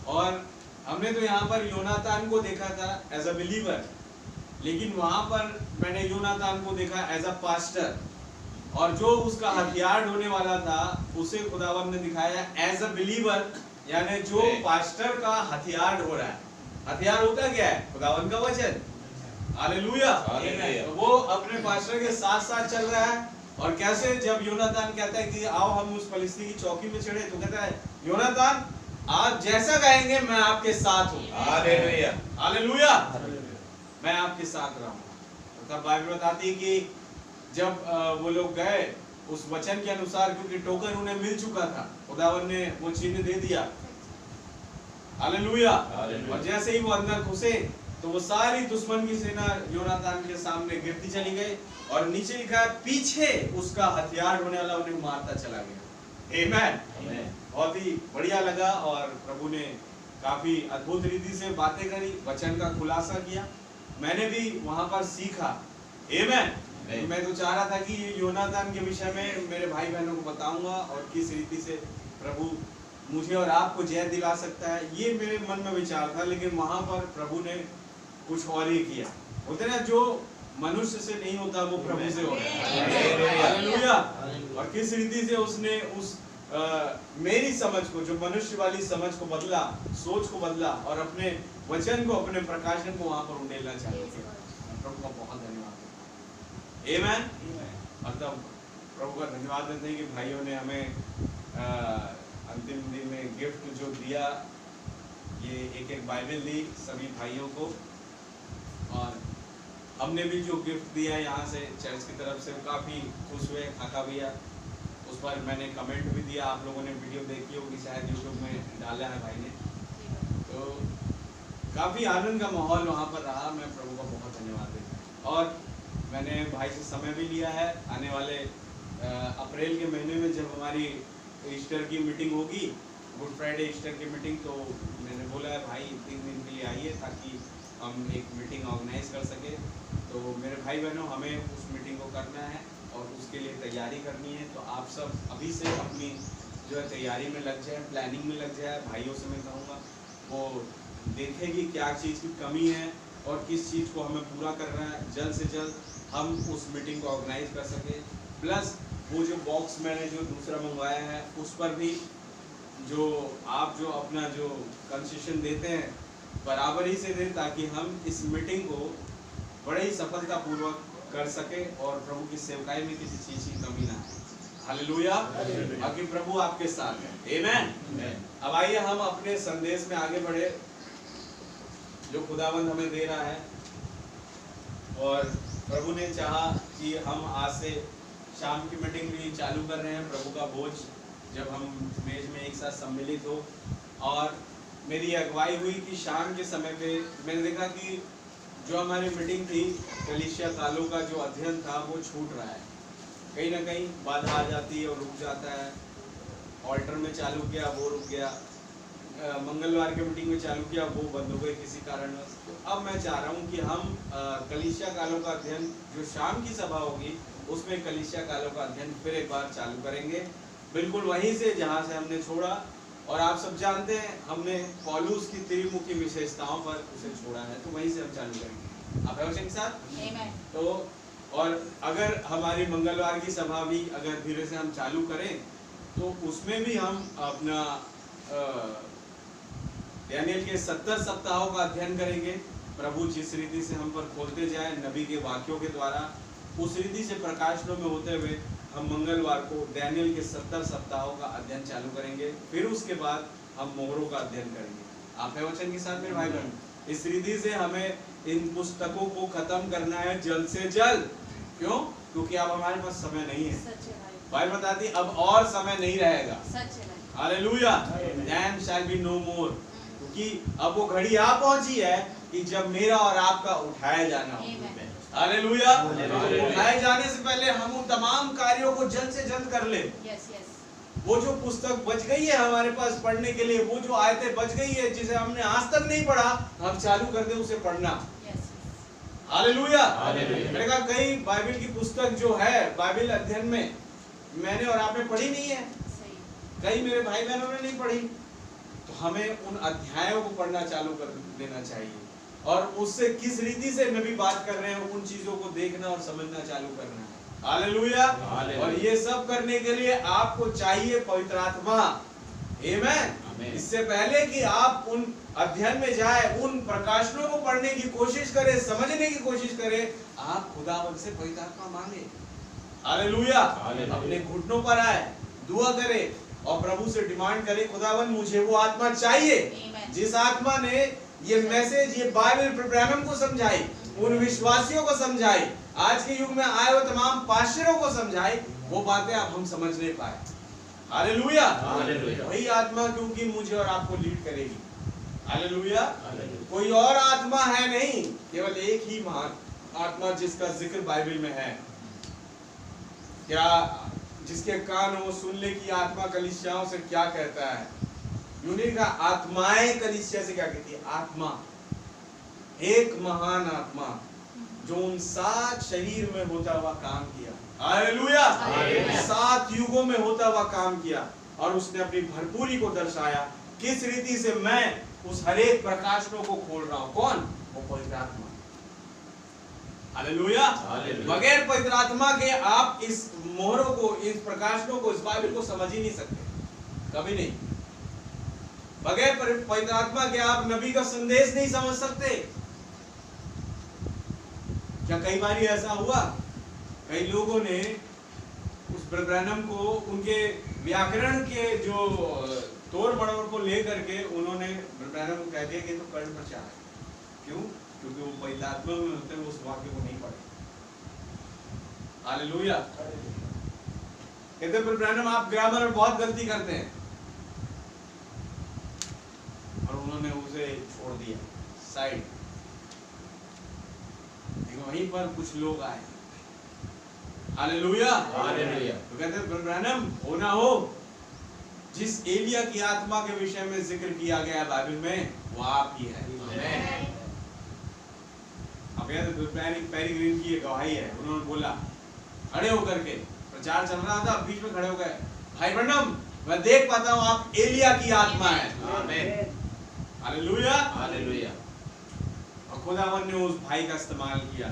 और हमने तो यहाँ पर योनातान को देखा था एज अ बिलीवर, लेकिन वहाँ पर मैंने योनातान को देखा एज अ पास्टर, और जो उसका हथियार ढोने वाला था उसे खुदावन ने दिखाया एज अ बिलीवर, यानी जो पास्टर का हथियार ढो रहा है। हथियार होता क्या है? खुदावन का वचन। हालेलुया। हालेलुया। तो वो अपने पास्टर के साथ साथ चल रहा है। और कैसे जब योनातान कहता है कि आओ हम उस फलिस्ती की चौकी में चढ़े, तो कहता है योनातान आप जैसा कहेंगे मैं आपके साथ हूँ। हालेलुया। हालेलुया। मैं आपके साथ रहूंगा। तब बाइबल बताती है कि जब वो लोग गए उस वचन के अनुसार, क्योंकि टोकन उन्हें मिल चुका था, खुदावन ने वो चिन्ह दे दिया। हालेलुया। और जैसे ही वो अंदर घुसे तो वो सारी दुश्मन की सेना योनातान के सामने गिरती चली गई, और नीचे लिखा है पीछे उसका हथियार होने वाला उन्हें मारता चला गया। आमीन। बहुत ही बढ़िया लगा, और प्रभु ने काफी अद्भुत रीति से बातें करी, वचन का खुलासा किया। मैंने भी वहां पर सीखा। आमीन। मैं तो चाह रहा था कि ये योनातान के विषय में मेरे भाई बहनों को बताऊंगा, और किस रीति से प्रभु मुझे और आपको जय दिला सकता है, ये मेरे मन में विचार था। लेकिन वहां पर प्रभु ने कुछ और ही किया। होते ना, जो मनुष्य से नहीं होता वो प्रभु से होता है। हालेलुया। और किस रीति से उसने उस मेरी समझ को, जो मनुष्य वाली समझ को बदला, सोच को बदला, और अपने वचन को, अपने प्रकाशन को वहां पर उंडेलना चाहते थे। प्रभु का बहुत धन्यवाद। आमीन। और तब प्रभु का धन्यवाद देते हैं कि भाइयों ने हमें अंतिम दिन में गिफ्ट जो दिया, ये एक बाइबल दी सभी भाइयों को, और हमने भी जो गिफ्ट दिया यहाँ से चर्च की तरफ से काफ़ी खुश हुए। खाका भैया, उस पर मैंने कमेंट भी दिया, आप लोगों ने वीडियो देखी होगी शायद, यूट्यूब में डाला है भाई ने। तो काफ़ी आनंद का माहौल वहाँ पर रहा। मैं प्रभु का बहुत धन्यवाद देता हूँ। और मैंने भाई से समय भी लिया है, आने वाले अप्रैल के महीने में जब हमारी ईस्टर की मीटिंग होगी, गुड फ्राइडे ईस्टर की मीटिंग, तो मैंने बोला है भाई 3 दिन के लिए आइए ताकि हम एक मीटिंग ऑर्गेनाइज कर सके। तो मेरे भाई बहनों, हमें उस मीटिंग को करना है और उसके लिए तैयारी करनी है। तो आप सब अभी से अपनी जो है तैयारी में लग जाए, प्लानिंग में लग जाए। भाइयों से मैं कहूँगा वो देखें कि क्या चीज़ की कमी है और किस चीज़ को हमें पूरा करना है, जल्द से जल्द हम उस मीटिंग को ऑर्गेनाइज कर सकें। प्लस वो जो बॉक्स मैंने जो दूसरा मंगवाया है, उस पर भी जो आप जो अपना जो कंसेशन देते हैं बराबर ही से दें, ताकि हम इस मीटिंग को बड़े ही सफलतापूर्वक कर सके और प्रभु की सेवकाई में किसी चीज़ की कमी ना है। हालेलुया। बाकी प्रभु आपके साथ है। आमीन। अब आइए हम अपने संदेश में आगे बढ़े जो खुदावंद हमें दे रहा है। और प्रभु ने चाहा कि हम आज से शाम की मीटिंग भी चालू कर रहे हैं। प्रभु का भोज जब हम मेज में एक साथ सम्मिलित हो, और मेरी अगुवाई हुई कि शाम के समय पे मैंने देखा कि जो हमारी मीटिंग थी, कलीसिया कालों का जो अध्ययन था वो छूट रहा है, कहीं ना कहीं बाधा आ जाती है और रुक जाता है। ऑल्टर में चालू किया वो रुक गया, मंगलवार के मीटिंग में चालू किया वो बंद हो गई किसी कारणवश। तो अब मैं चाह रहा हूँ कि हम कलीसिया कालों का अध्ययन जो शाम की सभा होगी उसमें कलीसिया कालों का अध्ययन फिर एक बार चालू करेंगे, बिल्कुल वहीं से जहाँ से हमने छोड़ा। और आप सब जानते हैं हमने पौलुस की त्रिमुखी विशेषताओं पर उसे छोड़ा है, तो वहीं से हम चालू करेंगे। आप है के साथ? तो और अगर हमारी मंगलवार की सभा भी अगर धीरे से हम चालू करें तो उसमें भी हम अपना दानियेल के 70 सप्ताहों का अध्ययन करेंगे। प्रभु जिस रीति से हम पर खोलते जाए नबी के वाक्यों के द्वारा, उस रीति से प्रकाशनों में होते हुए हम मंगलवार को दानियेल के 70 सप्ताहों का अध्ययन चालू करेंगे। फिर उसके बाद हम मोहरों का अध्ययन करेंगे। आप है वचन के साथ मेरे भाई बहन? इस रीति से हमें इन पुस्तकों को खत्म करना है जल्द से जल्द। क्यों? क्योंकि अब हमारे पास समय नहीं है। भाई बताती अब और समय नहीं रहेगा। Hallelujah. Then shall be no more. क्योंकि अब वो घड़ी आ पहुंची है कि जब मेरा और आपका उठाया जाना हो। हालेलुया। उठाए जाने से पहले हम उन तमाम कार्यों को जल्द से जल्द कर ले। वो जो पुस्तक बच गई है हमारे पास पढ़ने के लिए, वो जो आयतें बच गई है जिसे हमने आज तक नहीं पढ़ा, हम चालू कर दे उसे पढ़ना। हालेलुया। मैंने कहा कई बाइबल की पुस्तक जो है बाइबल अध्ययन में मैंने और आपने पढ़ी नहीं है, कई मेरे भाई बहनों ने नहीं पढ़ी। तो हमें उन अध्यायों को पढ़ना चालू कर देना चाहिए और उससे किस रीति से नबी बात कर रहे हैं उन चीजों को देखना और समझना चालू करना है। हालेलुया। और ये सब करने के लिए आपको चाहिए पवित्र आत्मा। आमीन। इससे पहले कि आप उन अध्ययन में जाए, उन प्रकाशनों को पढ़ने की कोशिश करें, समझने की कोशिश करें, आप खुदावंद से पवित्र आत्मा मांगे। हालेलुया। अपने घुटनों पर आए, दुआ करें और प्रभु से डिमांड करें, खुदावंद मुझे वो आत्मा चाहिए जिस आत्मा ने ये मैसेज, ये बाइबल ब्रैनम को समझाई, उन विश्वासियों को समझाई, आज के युग में आए हुए तमाम पास्टरों को समझाई, वो बातें अब हम समझ नहीं पाए। हालेलुया। वही आत्मा क्योंकि मुझे और आपको लीड करेगी। हालेलुया। कोई और आत्मा है नहीं, केवल एक ही महान आत्मा जिसका जिक्र बाइबल में है। क्या जिसके कान वो सुन ले कि आत्मा कलीसियाओं से क्या कहता है। यूनिक का आत्माएं कलीसिया से क्या कहती है। आत्मा, एक महान आत्मा जो उन 7 शरीर में होता हुआ काम किया। हालेलुया। 7 युगों में होता हुआ काम किया और उसने अपनी भरपूरी को दर्शाया। किस रीति से मैं उस हरेक प्रकाशनों को खोल रहा हूं। कौन? वो पवित्र आत्मा। हालेलुया। बगैर पवित्र आत्मा के आप इस मोहरों को, इस प्रकाशनों को, इस बाइबल को समझ ही नहीं सकते, कभी नहीं। बगैर पवित्र आत्मा के आप नबी का संदेश नहीं समझ सकते। क्या कई बार ऐसा हुआ, कई लोगों ने उस ब्रैनम को उनके व्याकरण के जो तोड़ मड़ोड़ को लेकर के उन्होंने ब्रैनम को कह दिया कि तो कर्ण प्रचार है। क्यों? क्योंकि वो पवित्र आत्मा में होते हैं, उस वाक्य को नहीं पढ़े। हालेलुया। कहते ब्रैनम आप ग्रामर में बहुत गलती करते हैं, और उन्होंने उसे छोड़ दिया साइड। वहीं पर कुछ लोग आए। हालेलुया। तो कहते हैं ब्रैनम हो ना हो, जिस एलिया की आत्मा के विषय में जिक्र किया गया है बाइबल में, वो आप ही है। अब पेरिग्रीन की गवाही है। उन्होंने बोला खड़े होकर के, प्रचार चल रहा था, बीच में खड़े हो गए, भाई ब्रैनम मैं देख पाता हूं आप एलिया की आत्मा है। हालेलुया। और खुदावन ने उस भाई का इस्तेमाल किया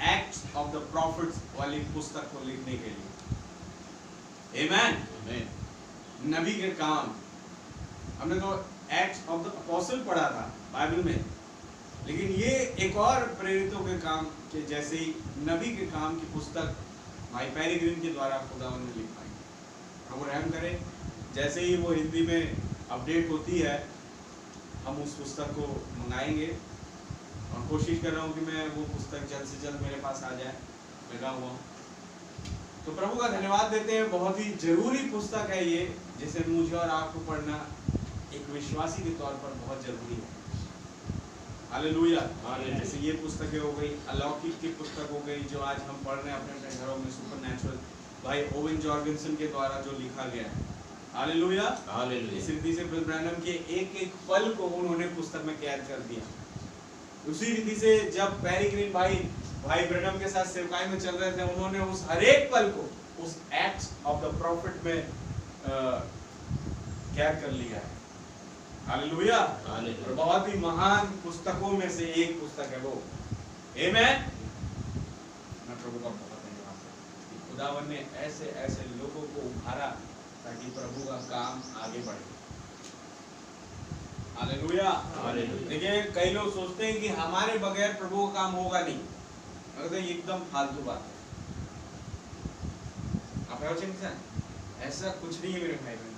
एक्ट्स ऑफ द प्रॉफिट्स वाली पुस्तक को लिखने के लिए। आमेन। नबी के काम, हमने तो एक्ट्स ऑफ द अपोस्टल पढ़ा था बाइबल में, लेकिन ये एक और प्रेरितों के काम के जैसे ही नबी के काम की पुस्तक भाई पेरिग्रीन के द्वारा खुदावन ने लिखवाई। प्रभु रहम करे, जैसे ही वो हिंदी में अपडेट होती है हम उस पुस्तक को मंगाएंगे, और कोशिश कर रहा हूँ कि मैं वो पुस्तक जल्द से जल्द मेरे पास आ जाए, लगा हुआ। तो प्रभु का धन्यवाद देते हैं। बहुत ही जरूरी पुस्तक है ये, जिसे मुझे और आपको पढ़ना एक विश्वासी के तौर पर बहुत जरूरी है। हालेलुया। जैसे ये पुस्तकें हो गई, अलौकिक की पुस्तक हो गई जो आज हम पढ़ रहे हैं अपने अपने घरों में, सुपरनैचुरल भाई ओवेन जॉर्गेनसन के द्वारा जो लिखा गया है। हालेलुया। इस रीति से ब्रैनम के एक एक पल को उन्होंने पुस्तक में कैद कर दिया। उसी रीति से जब पेरिग्रीन भाई ब्रैनम के साथ सेवकाई में चल रहे थे, उन्होंने उस हर एक पल को उस एक्ट्स ऑफ द प्रॉफिट में कैद कर लिया है। हालेलुया। और बहुत ही महान पुस्तकों में से एक पुस्तक है वो। आमीन। मैं प्रभु का बहुत धन्यवाद करता हूं, खुदावन ने ऐसे ऐसे लोगों को उभारा ताकि प्रभु का काम आगे बढ़े। हालेलुया। देखिए कई लोग सोचते हैं कि हमारे बगैर प्रभु का काम होगा नहीं, मगर ये एकदम फालतू बात है। आप ऐसा कुछ नहीं है मेरे भाई बहन।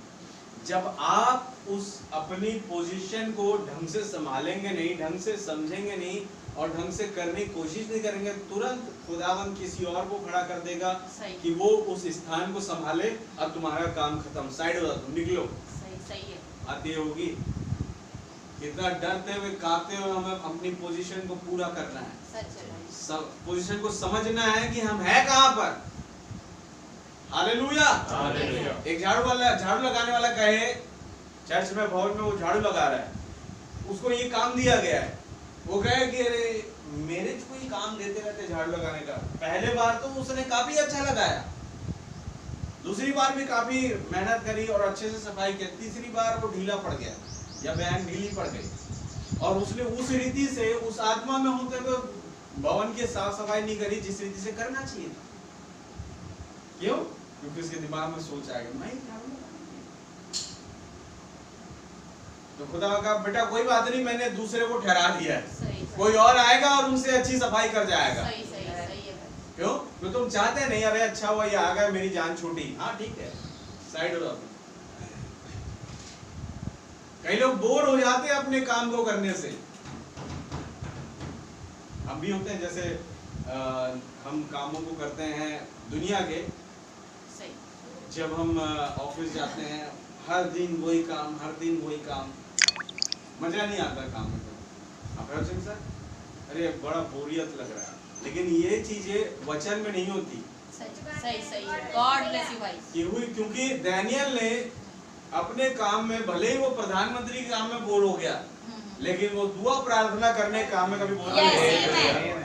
जब आप उस अपनी पोजीशन को ढंग से संभालेंगे नहीं, ढंग से समझेंगे नहीं और ढंग से करने की कोशिश नहीं करेंगे, तुरंत खुदावन किसी और को खड़ा कर देगा कि वो उस स्थान को संभाले। अब तुम्हारा काम खत्म, साइड हो जाओ, तुम निकलो। सही है। आती होगी कितना डरते हुए कांपते हुए हमें अपनी पोजीशन को पूरा करना है। सच है। सब पोजीशन को समझना है कि हम है कहां पर। हालेलुया। एक झाड़ू लगाने वाला कहे चर्च में भवन में वो झाड़ू लगा रहा है, उसको ये काम दिया गया है, वो कहे कि अरे मेरे को ये काम देते रहते झाड़ू लगाने का। पहले बार तो उसने काफी अच्छा लगाया, दूसरी बार भी काफी मेहनत करी और अच्छे से सफाई की, तीसरी बार वो ढीला पड़ गया या बयान ढीली पड़ गई और उसने उस रीति से उस आत्मा में होते हुए भवन की साफ सफाई नहीं करी जिस रीति से करना चाहिए था। क्यों? क्योंकि उसके दिमाग में सोच आएगा मैं झाड़ू लगाऊंगी। तो खुदा का बेटा कोई बात नहीं, मैंने दूसरे को ठहरा दिया है, सही कोई और आएगा और उनसे अच्छी सफाई कर जाएगा। सही सही सही है भाई। क्यों? तो तुम चाहते नहीं अरे अच्छा हुआ ये आ गया, मेरी जान छूटी, हाँ ठीक है, साइड हो जाओ। कई लोग बोर हो जाते हैं अपने काम को करने से। हम भी होते हैं, जैसे हम कामों को करते हैं दुनिया के, सही जब हम ऑफिस जाते हैं, हर दिन वही काम, हर दिन वही काम, मजा नहीं आता काम में। सर अरे बड़ा बोरियत लग रहा है, लेकिन ये चीजें वचन में नहीं होती। सही सही है। गॉड ब्लेस यू भाई। क्योंकि दानियल ने अपने काम में, भले ही वो प्रधानमंत्री के काम में बोर हो गया, लेकिन वो दुआ प्रार्थना करने के काम में कभी बोर नहीं।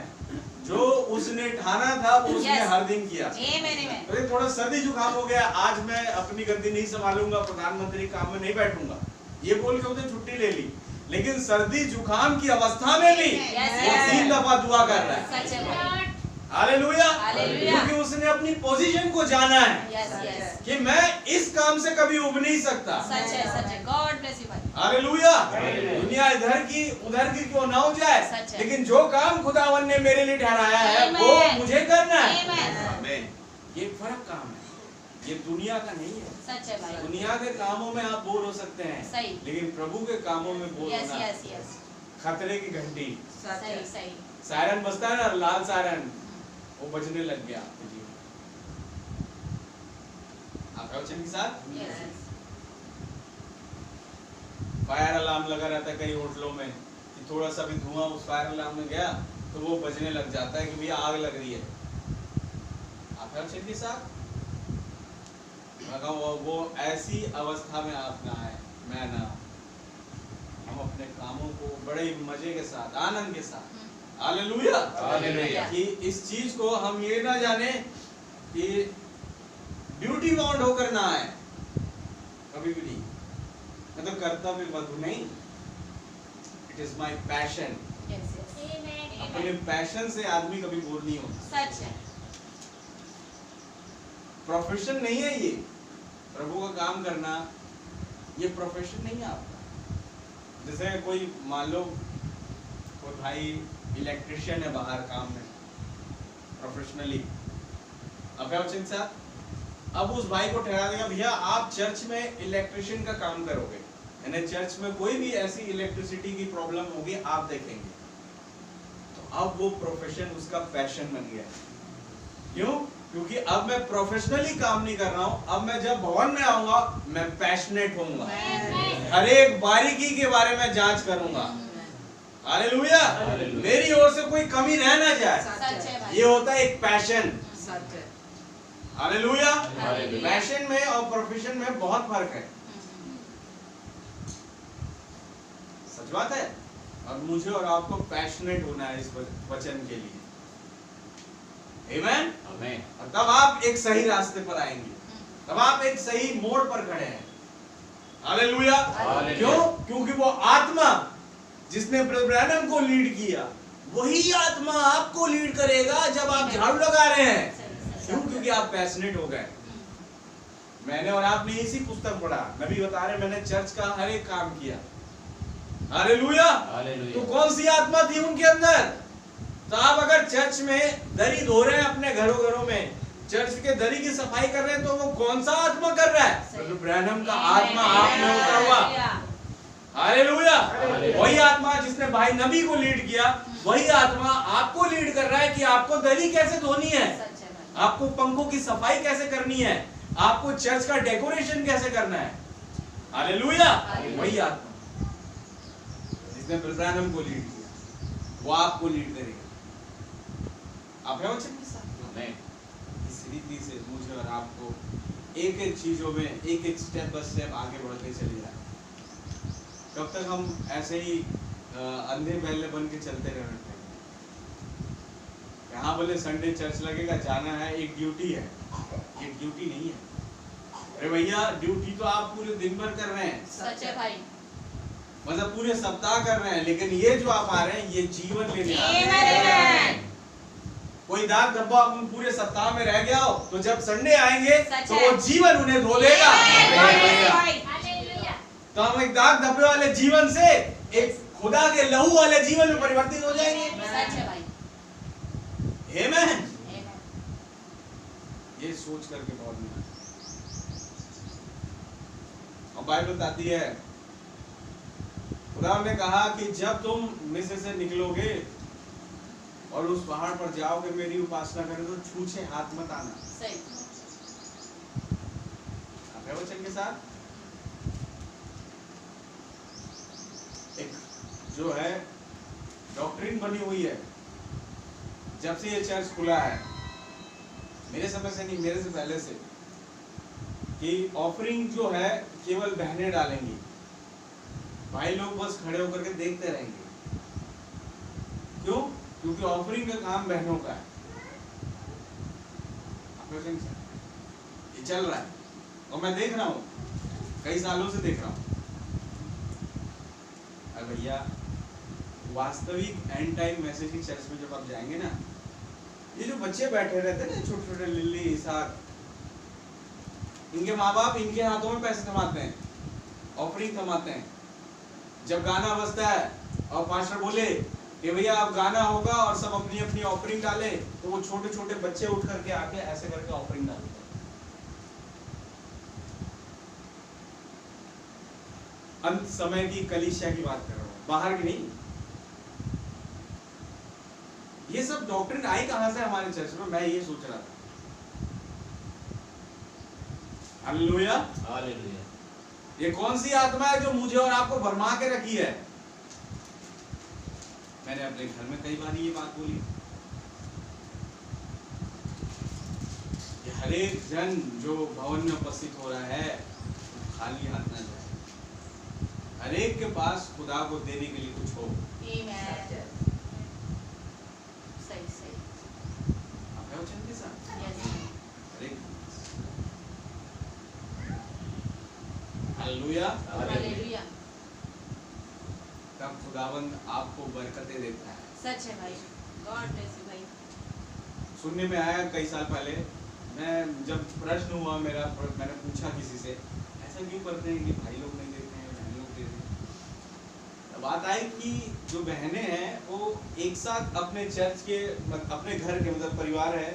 जो उसने ठाना था वो उसने हर दिन किया। अरे थोड़ा सर्दी जुकाम हो गया, आज मैं अपनी गद्दी नहीं संभालूंगा, प्रधानमंत्री काम में नहीं बैठूंगा, ये बोल के उसने छुट्टी ले ली, लेकिन सर्दी जुकाम की अवस्था में भी वो 3 दफा दुआ कर रहा है। सच है। हालेलुया। हालेलुया। क्योंकि उसने अपनी पोजीशन को जाना है यस यस। कि मैं इस काम से कभी उब नहीं सकता। सच है। गॉड ब्लेस यू भाई। हालेलुया। दुनिया इधर की उधर की क्यों ना हो जाए, सच है। लेकिन जो काम खुदावन ने मेरे लिए ठहराया है वो मुझे करना है। आमीन। ये फर्क काम है, ये दुनिया का नहीं है। सच है भाई। दुनिया के कामों में आप बोर हो सकते हैं, सही। लेकिन प्रभु के कामों में बोर यस होना यस यस। खतरे की घंटी। सही सही। सायरन बजता है ना, लाल सायरन, वो बजने लग गया आपके जीवन। आप वचन के साथ यस। फायर अलार्म लगा रहता है कई होटलों में, कि थोड़ा सा भी धुआं उस फायर अलार्म में गया तो वो बजने लग जाता है कि भैया आग लग रही है। आप वचन के साथ वो ऐसी अवस्था में आप ना आए, मैं ना, हम अपने कामों को बड़े मजे के साथ, आनंद के साथ, हालेलुया, हालेलुया, कि इस चीज को हम ये ना जाने कि ड्यूटी बाउंड होकर ना आए, कभी भी नहीं। मैं तो कर्तव्य वधु नहीं, it is my passion. Yes yes. अपने पैशन से आदमी कभी बोर नहीं होता। सच है। प्रोफेशन नहीं है ये, प्रभु का काम करना ये प्रोफेशन नहीं है आपका। जैसे कोई मान लो कोई भाई इलेक्ट्रिशियन है बाहर काम में प्रोफेशनली, अब उस भाई को ठहरा देगा भैया आप चर्च में इलेक्ट्रिशियन का काम करोगे, यानी चर्च में कोई भी ऐसी इलेक्ट्रिसिटी की प्रॉब्लम होगी आप देखेंगे, तो अब वो प्रोफेशन उसका पैशन बन गया। क्यों? क्योंकि अब मैं प्रोफेशनली काम नहीं कर रहा हूं, अब मैं जब भवन में आऊंगा मैं पैशनेट होऊंगा, हर एक बारीकी के बारे में जांच करूंगा। हालेलुया। मेरी ओर से कोई कमी रह ना जाए, सच है भाई। ये होता है एक पैशन। सच है। हालेलुया। हालेलुया। पैशन में और प्रोफेशन में बहुत फर्क है, सच बात है। और मुझे और आपको पैशनेट होना है इस वचन के लिए। आमीन। आमीन। और तब आप एक सही रास्ते पर आएंगे, तब आप एक सही मोड़ पर खड़े हैं। हालेलुया। क्यों? क्योंकि वो आत्मा जिसने ब्रैनम को लीड किया, वही आत्मा आपको लीड करेगा जब आप झाड़ू लगा रहे हैं। क्यों? क्योंकि आप पैशनेट हो गए। मैंने और आपने इसी पुस्तक पढ़ा, नबी बता रहे मैंने चर्च का हर एक काम किया। हालेलुया। तो कौन सी आत्मा थी उनके अंदर? तो आप अगर चर्च में दरी धो रहे हैं अपने घरों में, चर्च के दरी की सफाई कर रहे हैं, तो वो कौन सा आत्मा कर रहा है? तो ब्रैनम का आत्मा आप में उतरा हुआ। हालेलुया। वही आत्मा जिसने भाई नबी को लीड किया, वही आत्मा आपको लीड कर रहा है कि आपको दरी कैसे धोनी है, आपको पंखों की सफाई कैसे करनी है, आपको चर्च का डेकोरेशन कैसे करना है। हालेलुया। वही आत्मा जिसने ब्रैनम को लीड किया, वो आपको लीड करेगा। आप है वचन के साथ। इस रीति से मुझे और आपको एक एक चीजों में एक एक स्टेप बाय स्टेप आगे बढ़ते चले जाए। कब तक हम ऐसे ही अंधे बैले बन के चलते रहते हैं? यहाँ बोले संडे चर्च लगेगा, जाना है, एक ड्यूटी है, एक ड्यूटी नहीं है। अरे भैया ड्यूटी तो आप पूरे दिन भर कर रहे हैं, सच है भाई, मतलब पूरे सप्ताह कर रहे हैं, लेकिन ये जो आप आ रहे हैं ये जीवन लेने आ रहे हैं। कोई दाग धब्बा आप पूरे सप्ताह में रह गया हो, तो जब संडे आएंगे तो वो जीवन उन्हें धो देगा। तो हम एक दाग धब्बे वाले जीवन से एक खुदा के लहू वाले जीवन में परिवर्तित हो जाएंगे। सच है भाई। आमेन। Amen. ये सोच करके बहुत मजा। और बाइबल बताती है, खुदा ने कहा कि जब तुम मिस्र से निकलोगे और उस पहाड़ पर जाओगे मेरी उपासना करें तो छूछे हाथ मत आना। सही। आप वचन के साथ एक जो है डॉक्ट्रिन बनी हुई है जब से ये चर्च खुला है, मेरे समय से नहीं, मेरे से पहले से, कि ऑफरिंग जो है केवल बहनें डालेंगी, भाई लोग बस खड़े होकर के देखते रहेंगे। क्यों? क्योंकि ऑफरिंग का काम बहनों का है। ये चल रहा है और मैं देख रहा हूँ, कई सालों से देख रहा हूँ। अरे भैया, वास्तविक एंड टाइम मैसेज की चर्च में जब आप जाएंगे ना, ये जो बच्चे बैठे रहते हैं ना, छोटे छोटे लिल्ली इसाक, इनके माँ बाप इनके हाथों में पैसे कमाते हैं, ऑफरिंग कमाते हैं। जब गाना बजता है और पास्टर बोले कि भैया अब गाना होगा और सब अपनी अपनी ऑफरिंग डाले, तो वो छोटे छोटे बच्चे उठ करके आके ऐसे करके ऑफरिंग डालते हैं। अंत समय की कलीसिया की बात कर रहा हूँ, बाहर की नहीं। ये सब डॉक्ट्रिन आई कहां से हमारे चर्च में, मैं ये सोच रहा था। Hallelujah, hallelujah. ये कौन सी आत्मा है जो मुझे और आपको भरमा के रखी है? मैंने अपने घर में कई बार ये बात बोली कि हर एक जन जो भवन में उपस्थित हो रहा है खाली हाथ न जाए, हर एक के पास खुदा को देने के लिए कुछ हो। Amen. सही सही। आप है वचन के साथ? Yes. हर एक। हालेलुया। Hallelujah. तब खुदावंद आपको बरकतें देता है। सच है भाई। God bless you भाई। सुनने में आया कई साल पहले, मैं जब प्रश्न हुआ मेरा, मैंने पूछा किसी से, ऐसा क्यों करते हैं कि भाई लोग नहीं देते हैं, बहन लोग देते हैं? तो बात आई कि जो बहनें हैं वो एक साथ अपने चर्च के, अपने घर के, मतलब परिवार है,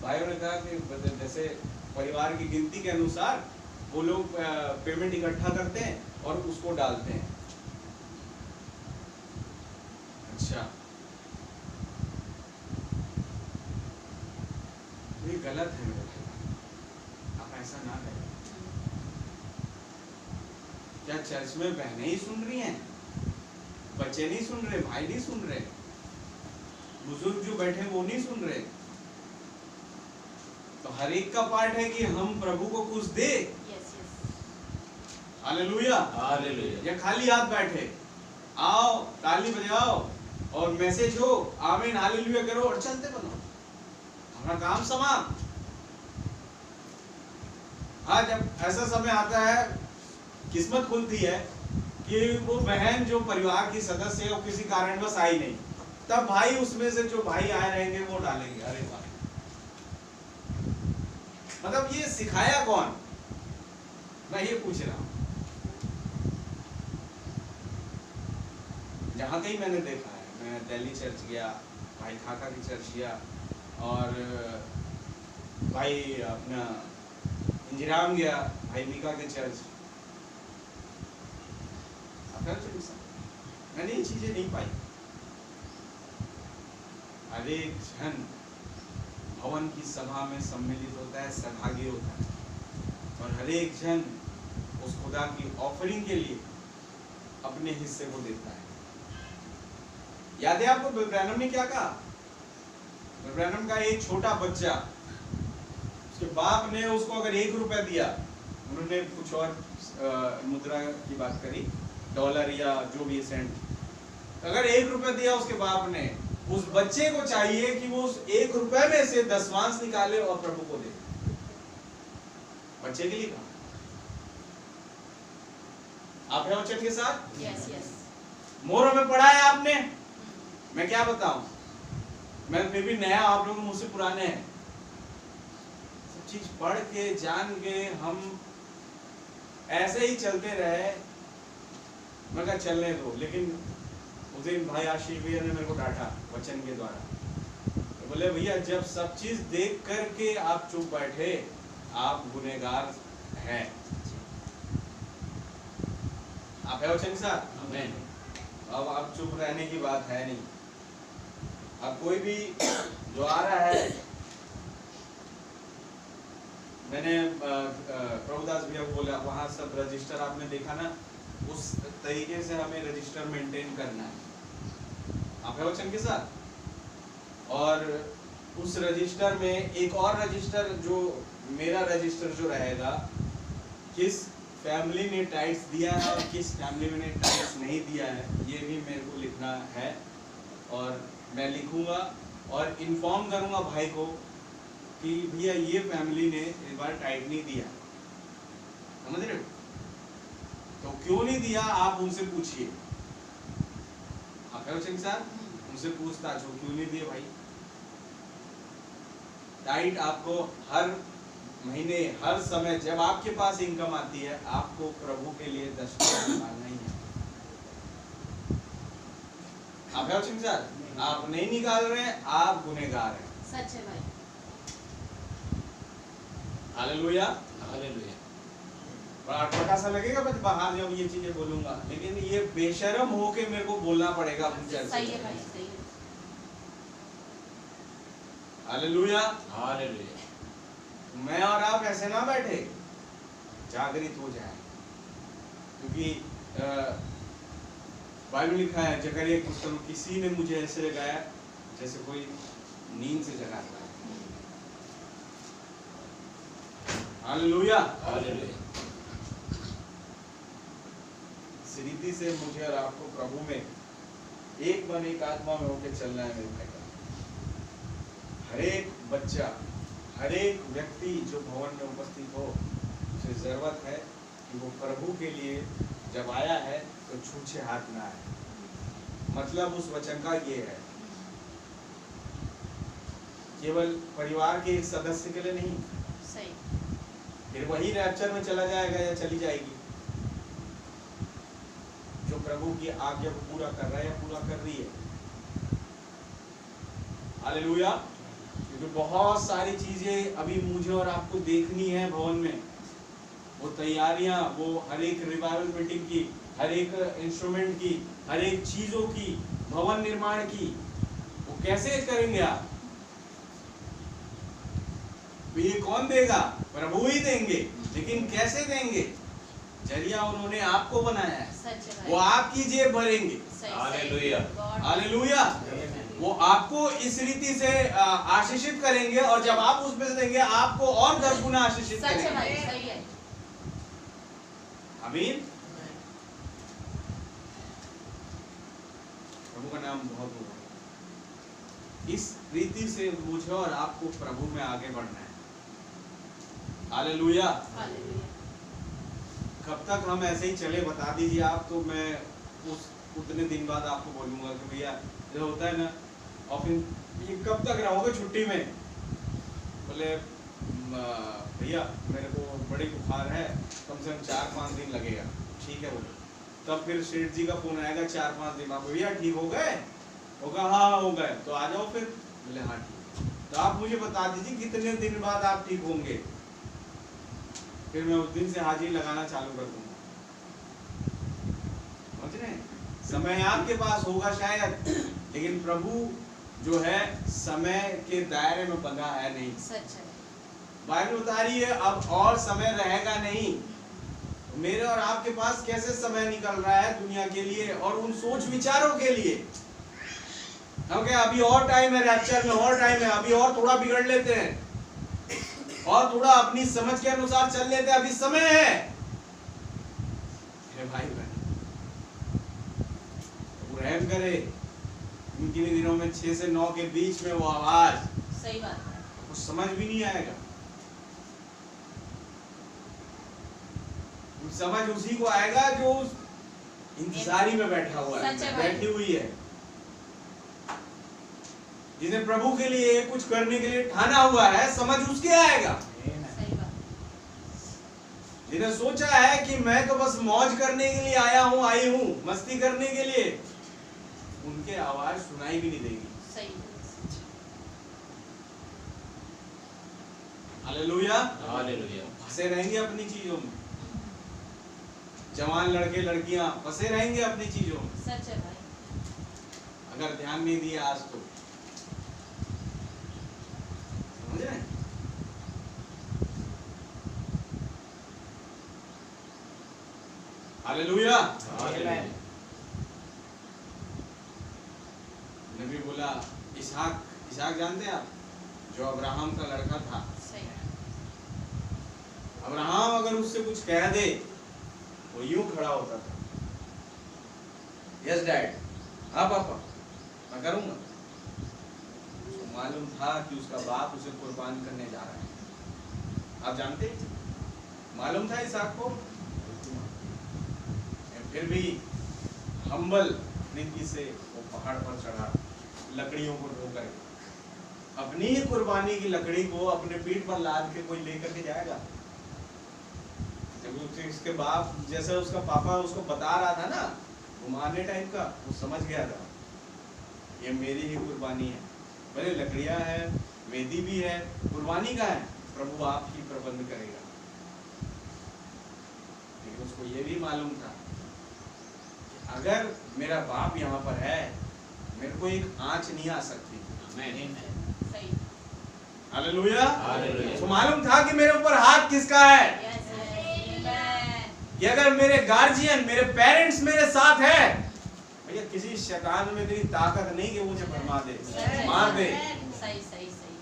भाइयों ने कहा कि जैसे परिवार की गिनती के अनुसार वो लोग पेमेंट इकट्ठा करते हैं और उसको डालते हैं। अच्छा, ये गलत है मेरे ख्याल, आप ऐसा ना करें। क्या चर्च में बहनें ही सुन रही हैं? बच्चे नहीं सुन रहे, भाई नहीं सुन रहे, बुजुर्ग जो बैठे वो नहीं सुन रहे? तो हर एक का पार्ट है कि हम प्रभु को कुछ दे। Yes, yes. हालेलुया। हालेलुया। या खाली हाथ बैठे, आओ ताली बजाओ और मैसेज हो, आमीन हालेलुया करो और चलते बनो, हमारा काम समाप्त। हाँ, जब ऐसा समय आता है, किस्मत खुलती है कि वो बहन जो परिवार की सदस्य है वो किसी कारणवश आई नहीं, तब भाई उसमें से जो भाई आए रहेंगे वो डालेंगे। अरे वाह, मतलब ये सिखाया कौन? मैं ये पूछ रहा हूं। जहां कहीं मैंने देखा है, मैं दिल्ली चर्च गया, भाई खाका की चर्च गया, और भाई अपना इंजिराम गया, भाई मीका के चर्च, मैंने ये चीजें नहीं पाई। हर एक जन भवन की सभा में सम्मिलित होता है, सहभागी होता है, और हर एक जन उस खुदा की ऑफरिंग के लिए अपने हिस्से को देता है। याद है आपको बिल ब्रैनम ने क्या कहा? बिल ब्रैनम का एक छोटा बच्चा, उसके बाप ने उसको अगर 1 रुपया दिया, उन्होंने कुछ और मुद्रा की बात करी, डॉलर या जो भी सेंट, अगर 1 रुपया दिया उसके बाप ने, उस बच्चे को चाहिए कि वो उस 1 रुपए में से 10वांश निकाले और प्रभु को दे। बच्चे के लिए कहा। आप है वचन के साथ? Yes, yes. मोर में पढ़ा है आपने, मैं क्या बताऊं, मैं फिर भी नया, आप लोग मुझसे पुराने हैं। सब चीज पढ़ के जान के हम ऐसे ही चलते रहे। मैं कहा चलने दो, लेकिन उस दिन भाई आशीष भैया ने मेरे को डांटा वचन के द्वारा। तो बोले भैया जब सब चीज देख करके आप चुप बैठे, आप गुनहगार हैं। आप है वचन साहब? आमीन। अब आप चुप रहने की बात है नहीं। अब कोई भी जो आ रहा है, मैंने प्रभुदास भैया को बोला वहाँ सब रजिस्टर आपने देखा ना, उस तरीके से हमें रजिस्टर मेंटेन करना है। आप है वचन के साथ? और उस रजिस्टर में एक और रजिस्टर, जो मेरा रजिस्टर जो रहेगा, किस फैमिली ने टाइट्स दिया है, किस फैमिली ने टाइट्स नहीं दिया है, ये भी मेरे को लिखना है। और मैं लिखूंगा और इन्फॉर्म करूंगा भाई को कि भैया ये फैमिली ने इस बार टाइट नहीं दिया। समझ रहे हो? तो क्यों नहीं दिया आप उनसे पूछिए। आप है वचन साहब? उनसे पूछताछ हो क्यों नहीं दिए भाई। टाइट आपको हर महीने, हर समय जब आपके पास इनकम आती है, आपको प्रभु के लिए 10% निकालना ही है। आप है वचन साहब? आप नहीं निकाल रहे हैं, आप गुनहगार हैं। सच है भाई। हालेलुया। हालेलुया। बड़ा अटपटा सा लगेगा बस बाहर जब ये चीजें बोलूंगा, लेकिन ये बेशर्म होके मेरे को बोलना पड़ेगा अपनी चर्च सही है भाई, सही है। हालेलुया। हालेलुया। मैं और आप ऐसे ना बैठे, जागृत हो जाए। क्योंकि बाइबल लिखा है जकरिया की पुस्तक में, किसी ने मुझे ऐसे लगाया जैसे कोई नींद से जगाता है। हालेलुया। हालेलुया। इस रीति से मुझे और आपको प्रभु में एक मन एक आत्मा में होकर चलना है मेरे भाई। हर एक बच्चा, हर एक व्यक्ति जो भवन में उपस्थित हो, उसे जरूरत है कि वो प्रभु के लिए जब आया है तो छूछे हाथ ना आए। मतलब उस वचन का ये है, केवल परिवार के एक सदस्य के लिए नहीं, सही। फिर वही रैप्चर में चला जाएगा या चली जाएगी। जो प्रभु की आज्ञा को पूरा कर रहा है या पूरा कर रही है। हालेलुया। क्योंकि बहुत सारी चीजें अभी मुझे और आपको देखनी है भवन में। वो तैयारियां, वो हर एक रिवाइवल मीटिंग की, हर एक इंस्ट्रूमेंट की, हर एक चीजों की, भवन निर्माण की, वो कैसे करेंगे आप? तो ये कौन देगा? प्रभु ही देंगे। लेकिन कैसे देंगे? जरिया उन्होंने आपको बनाया है, सच है भाई। वो आपकी जेब भरेंगे। सही, हालेलुया। सही। God- hallelujah. वो आपको इस रीति से आशीषित करेंगे, और जब आप उसमें से देंगे आपको और 10 गुना आशीषित सच है भाई, करेंगे। सही है। आमीन। प्रभु का नाम बहुत होगा। इस रीति से मुझे और आपको प्रभु में आगे बढ़ना है। हालेलुया। हालेलुया। कब तक हम ऐसे ही चले बता दीजिए आप, तो मैं उतने दिन बाद आपको बोलूंगा कि भैया जो होता है ना, और फिर ये कब तक रहोगे छुट्टी में? बोले भैया मेरे को बड़ी बुखार है, कम से कम 4-5 दिन लगेगा। ठीक है बोले। तब फिर सेठ जी का फोन आएगा 4-5 दिन बाद, भैया ठीक हो गए? होगा हाँ हो गए, तो आ जाओ फिर। बोले हाँ ठीक। तो आप मुझे बता दीजिए कितने दिन बाद आप ठीक होंगे, फिर मैं उस दिन से हाजिरी लगाना चालू कर दूंगा। समझ रहे हैं? समय आपके पास होगा शायद, लेकिन प्रभु जो है समय के दायरे में बंधा है नहीं। सच है। बाइबल बता रही है अब और समय रहेगा नहीं। मेरे और आपके पास कैसे समय निकल रहा है दुनिया के लिए और उन सोच विचारों के लिए। हम क्या अभी और टाइम है, रैप्चर में और टाइम है, अभी और थोड़ा बिगड़ लेते हैं और थोड़ा अपनी समझ के अनुसार चल लेते हैं, अभी समय है। भाई वो रहम करे, इनके दिनों में 6 से 9 के बीच में वो आवाज, सही बात है। कुछ समझ भी नहीं आएगा। समझ उसी को आएगा जो उस इंतजारी में बैठा हुआ है, बैठी हुई है, जिसने प्रभु के लिए कुछ करने के लिए ठाना हुआ है। समझ उसके आएगा। सही बात। जिन्हें सोचा है कि मैं तो बस मौज करने के लिए आया हूं, आई हूं, मस्ती करने के लिए, उनके आवाज सुनाई भी नहीं देगी। सही हालेलुया। हालेलुया। फंसे रहेंगे अपनी चीजों में। जवान लड़के लड़कियां फंसे रहेंगे अपनी चीजों में। सच है भाई। अगर ध्यान नहीं दिया आज तो, समझ रहे हैं? हालेलुया। हालेलुया। नबी बोला इसहाक, इसहाक जानते हैं आप, जो अब्राहम का लड़का था। सही अब्राहम अगर उससे कुछ कह दे वो यूं खड़ा होता था, यस डैड, हाँ पापा, मैं करूंगा। उसको मालूम था कि उसका बाप उसे कुर्बान करने जा रहा है। आप जानते हैं, मालूम था इसहाक को, फिर भी हम्बल नीति से वो पहाड़ पर चढ़ा, लकड़ियों को ढोकर अपनी ही कुर्बानी की लकड़ी को अपने पीठ पर लाद के कोई लेकर के जाएगा? जब इसके बाप जैसे उसका पापा उसको बता रहा था ना घुमाने टाइप का, वो समझ गया था ये मेरी ही कुर्बानी है। भले लकड़ियां है, वेदी भी है, कुर्बानी का है, प्रभु आप ही प्रबंध करेगा। लेकिन उसको ये भी मालूम था कि अगर मेरा बाप यहाँ पर है, मेरे को एक आंच नहीं आ सकती। आमीन। सही। हालेलुया। हालेलुया। तो मालूम था कि मेरे ऊपर हाथ किसका है, यस आमेन। कि अगर मेरे गार्जियन, मेरे पेरेंट्स मेरे साथ है, भैया किसी शैतान में तेरी ताकत नहीं कि मुझे भरमा दे, मार दे। सही सही सही।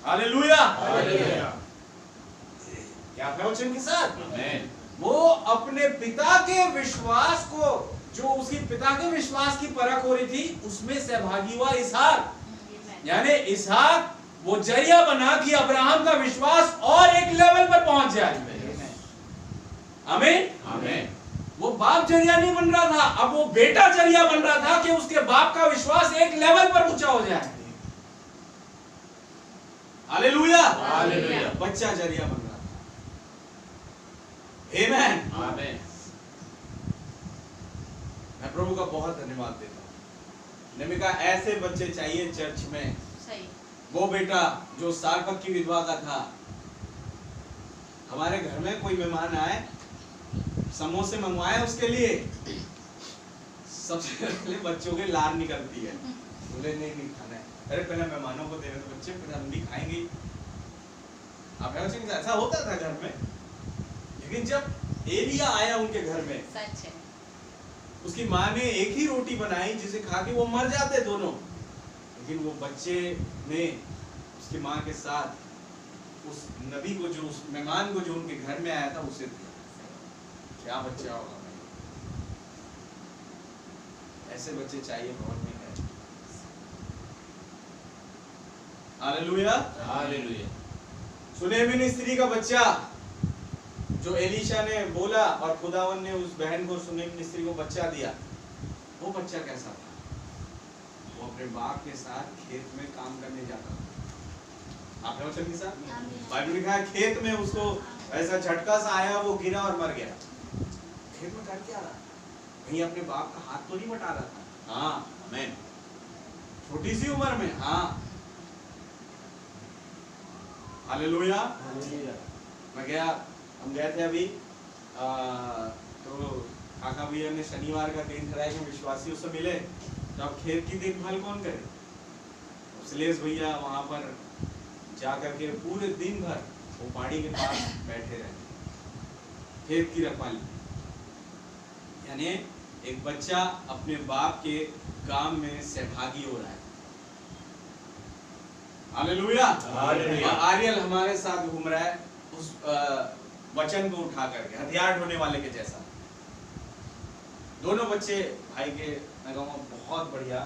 हालेलुया। हालेलुया। क्या प्रवचन के साथ आमीन। वो अपने पिता के विश्वास को, जो उसकी पिता के विश्वास की परख हो रही थी, उसमें सहभागी हुआ इसहाक। यानी इसहाक वो जरिया बना कि अब्राहम का विश्वास और एक लेवल पर पहुंच जाए। आमीन। आमीन। वो बाप जरिया नहीं बन रहा था, अब वो बेटा जरिया बन रहा था कि उसके बाप का विश्वास एक लेवल पर ऊंचा हो जाए। हालेलुया। हालेलुया। बच्चा जरिया बन रहा था। आमीन। आमीन। मैं प्रभु का बहुत धन्यवाद देता हूँ। नबी का ऐसे बच्चे चाहिए चर्च में। सही। वो बेटा जो सारपत की विधवा का था, हमारे घर में कोई मेहमान आए, समोसे मंगवाए उसके लिए, सबसे पहले बच्चों के लार निकलती है, बोले नहीं खाना है। अरे पहले मेहमानों को देने तो बच्चे, फिर हम भी खाएंगे। आप ऐसा होता था घर में। लेकिन जब एलिया आया उनके घर में, सच है। उसकी माँ ने एक ही रोटी बनाई जिसे खा के वो मर जाते दोनों, लेकिन वो बच्चे ने उसकी माँ के साथ उस नबी को, जो उस मेहमान को जो उनके घर में आया था, उसे दिया। क्या बच्चा होगा भाई, ऐसे बच्चे चाहिए बहुत में है। हालेलुया। हालेलुया। सुनेमिन स्त्री का बच्चा जो एलीशा ने बोला और खुदावन ने उस बहन को, सुनेमिन स्त्री को बच्चा दिया, वो बच्चा कैसा था? वो अपने बाप के साथ खेत में काम करने जाता था। आपने वचन के साथ बाइबल में लिखा है, खेत में उसको ऐसा झटका सा आया, वो गिरा और मर गया। खेत में कर क्या रहा? कहीं अपने बाप का हाथ तो नहीं बटा रहा था? हाँ, आमीन। छोटी सी उम्र में, हाँ। हालेलुया। मैं गया, हम गए थे अभी, तो काका भैया ने शनिवार का दिन कराया कि विश्वासियों से मिले, तो अब खेत की देखभाल कौन करे? श्लेष भैया वहां पर जाकर के पूरे दिन भर वो पहाड़ी के पास बैठे रहे, खेत की रखवाली। यानी एक बच्चा अपने बाप के काम में सहभागी हो रहा है। हालेलुया। हालेलुया। आर्यल हमारे साथ घूम रहा है उस वचन को उठा करके, हथियार ढोने वाले के जैसा। दोनों बच्चे भाई के, मैं कहूँगा बहुत बढ़िया,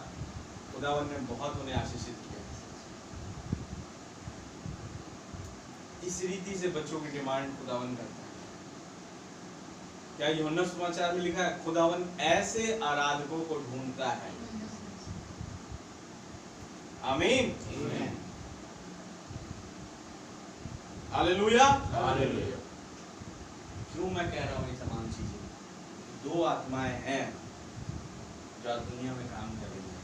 खुदावन ने बहुत उन्हें आशीषित किया। इस रीति से बच्चों की डिमांड खुदावन करता है। क्या यूहन्ना समाचार में लिखा है, खुदावन ऐसे आराधकों को ढूंढता है। आमीन। हालेलुया। हालेलुया। क्यों मैं कह रहा हूँ ये तमाम चीजें? दो आत्माएं हैं जो दुनिया में काम कर रही है,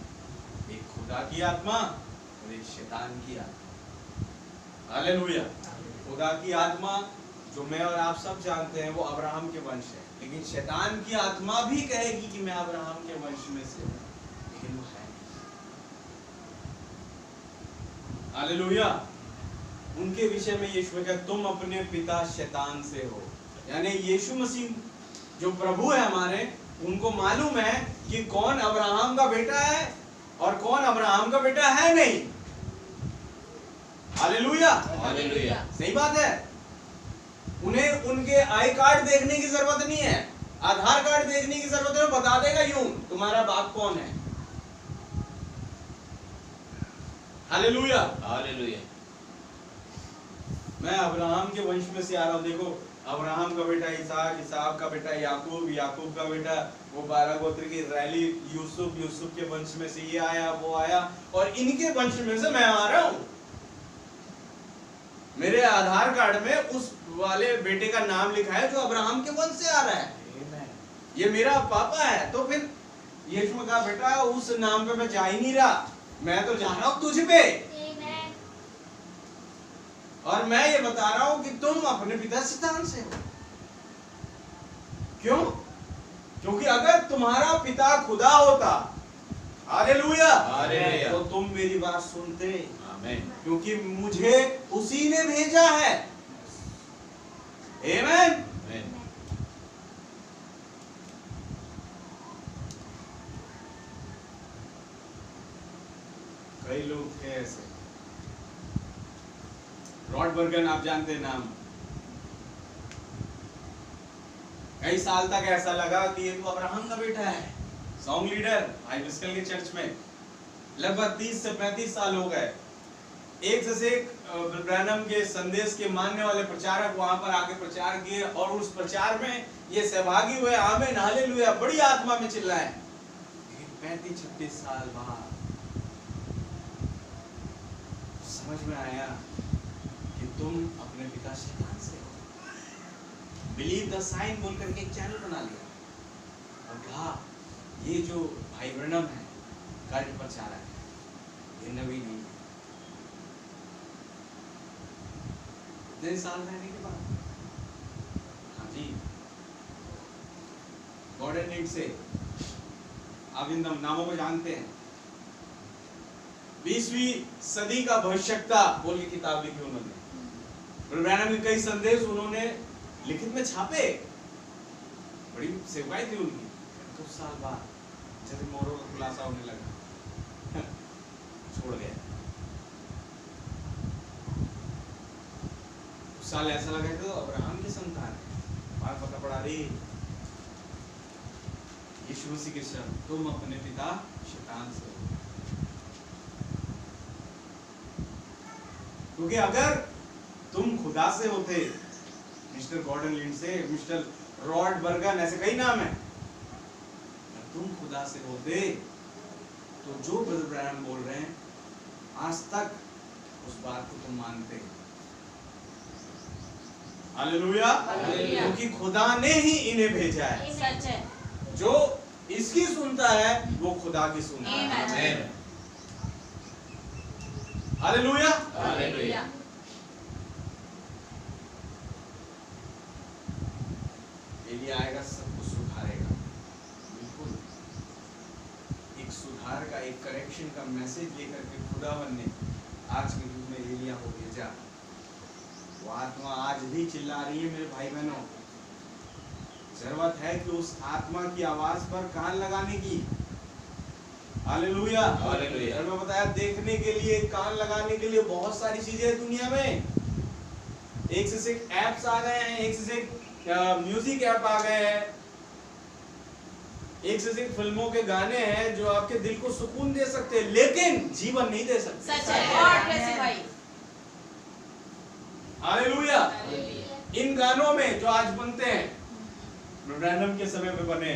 एक खुदा की आत्मा और एक शैतान की आत्मा। हालेलुया। खुदा की आत्मा जो मैं और आप सब जानते हैं वो अब्राहम के वंश है, लेकिन शैतान की आत्मा भी कहेगी कि मैं अब्राहम के वंश में से हूं, लेकिन वो है नहीं। हालेलुया। उनके विषय में यीशु कहता तुम अपने पिता शैतान से हो। यानी यीशु मसीह जो प्रभु है हमारे, उनको मालूम है कि कौन अब्राहम का बेटा है और कौन अब्राहम का बेटा है नहीं। हालेलुया। हालेलुया। सही बात है। उन्हें उनके आई कार्ड देखने की जरूरत नहीं है, आधार कार्ड देखने की जरूरत है, बता देगा यूं तुम्हारा बाप कौन है। हालेलुया। हालेलुया। मैं अब्राहम के वंश में से आ रहा हूं। देखो, अब्राहम का बेटा इसहाक, इसहाक का बेटा याकूब, याकूब का बेटा वो 12 गोत्र के इस्राएली यूसुफ, यूसुफ के वंश में से ये आया वो आया, और इनके वंश में से मैं आ रहा हूं। मेरे आधार कार्ड में उस वाले बेटे का नाम लिखा है जो अब्राहम के वंश से आ रहा है, ये मेरा पापा है। तो फिर यीशु का बेटा उस नाम पे मैं जा ही नहीं रहा, मैं तो जा रहा हूं तुझ पे। और मैं ये बता रहा हूं कि तुम अपने पिता शैतान से हो। क्यों? क्योंकि अगर तुम्हारा पिता खुदा होता, हालेलुया, हालेलुया, तो तुम मेरी बात सुनते। आमीन। क्योंकि मुझे उसी ने भेजा है। आमीन। आमीन। कई लोग थे ऐसे। रॉड बर्गन आप जानते हैं नाम। कई साल तक ऐसा लगा कि ये तो अब्राहम का बेटा है, सॉन्ग लीडर हाई मिस्कल के चर्च में। लगभग 30 से 35 साल हो गए। एक से एक ब्रैनम के संदेश के मानने वाले प्रचारक वहां पर आके प्रचार किए और उस प्रचार में ये सहभागी हुए। आमीन, हालेलुया, बड़ी आत्मा में चिल्लाए। लेकिन 35-36 साल बाद समझ में आया कि तुम अपने पिता शैतान से हो। बिलीव द साइन बोल करके एक चैनल बना लिया और कहा ये जो भाई ब्रैनम है कल्ट प्रचारक है, ये नबी नहीं है। 10 साल रहने के बाद, हाँ जी, गॉर्डन नीड से आप इन नामों को जानते हैं। 20वीं सदी का भविष्यवक्ता बोल के किताब लिखी उन्होंने। ब्रैनम के कई संदेश उन्होंने लिखित में छापे। बड़ी सेवाएं थी उनकी। कुछ साल बाद जैसे मोरों का खुलासा होने लगा, छोड़ गए। उस साल ऐसा लगा तो अब्राहम की संतान है। बाद पता पड़ा रे यीशु मसीह के शब्द, तुम अपने पिता शैतान से हो। क्योंकि अगर तुम खुदा से होते, mister Gordon Lindsay, mister Rod Bergen, ऐसे कई नाम है, तुम खुदा से होते तो जो ब्रदर ब्रैनम बोल रहे हैं आज तक उस बात को तुम मानते। हालेलुया। क्योंकि खुदा ने ही इन्हें भेजा है। सच है। जो इसकी सुनता है वो खुदा की सुनता है। आमीन। हालेलुया। हालेलुया। एलिया आएगा, सब कुछ सुधारेगा। बिल्कुल एक सुधार का, एक करेक्शन का मैसेज लेकर के खुदावन ने आज के युग में एलिया को भेजा। वो आत्मा आज भी चिल्ला रही है मेरे भाई बहनों। जरूरत है कि उस आत्मा की आवाज पर कान लगाने की। हालेलुया। हालेलुया। और मैं बताया देखने के लिए, कान लगाने के लिए बहुत सारी चीजें हैं दुनिया में। एक से एक एप्स आ गए हैं, एक से एक म्यूजिक ऐप आ गए हैं, एक से एक फिल्मों के गाने हैं जो आपके दिल को सुकून दे सकते हैं लेकिन जीवन नहीं दे सकते। सच है। गॉड ब्लेस यू भाई। हालेलुया। इन गानों में जो आज बनते हैं, ब्रैनम के समय पे बने,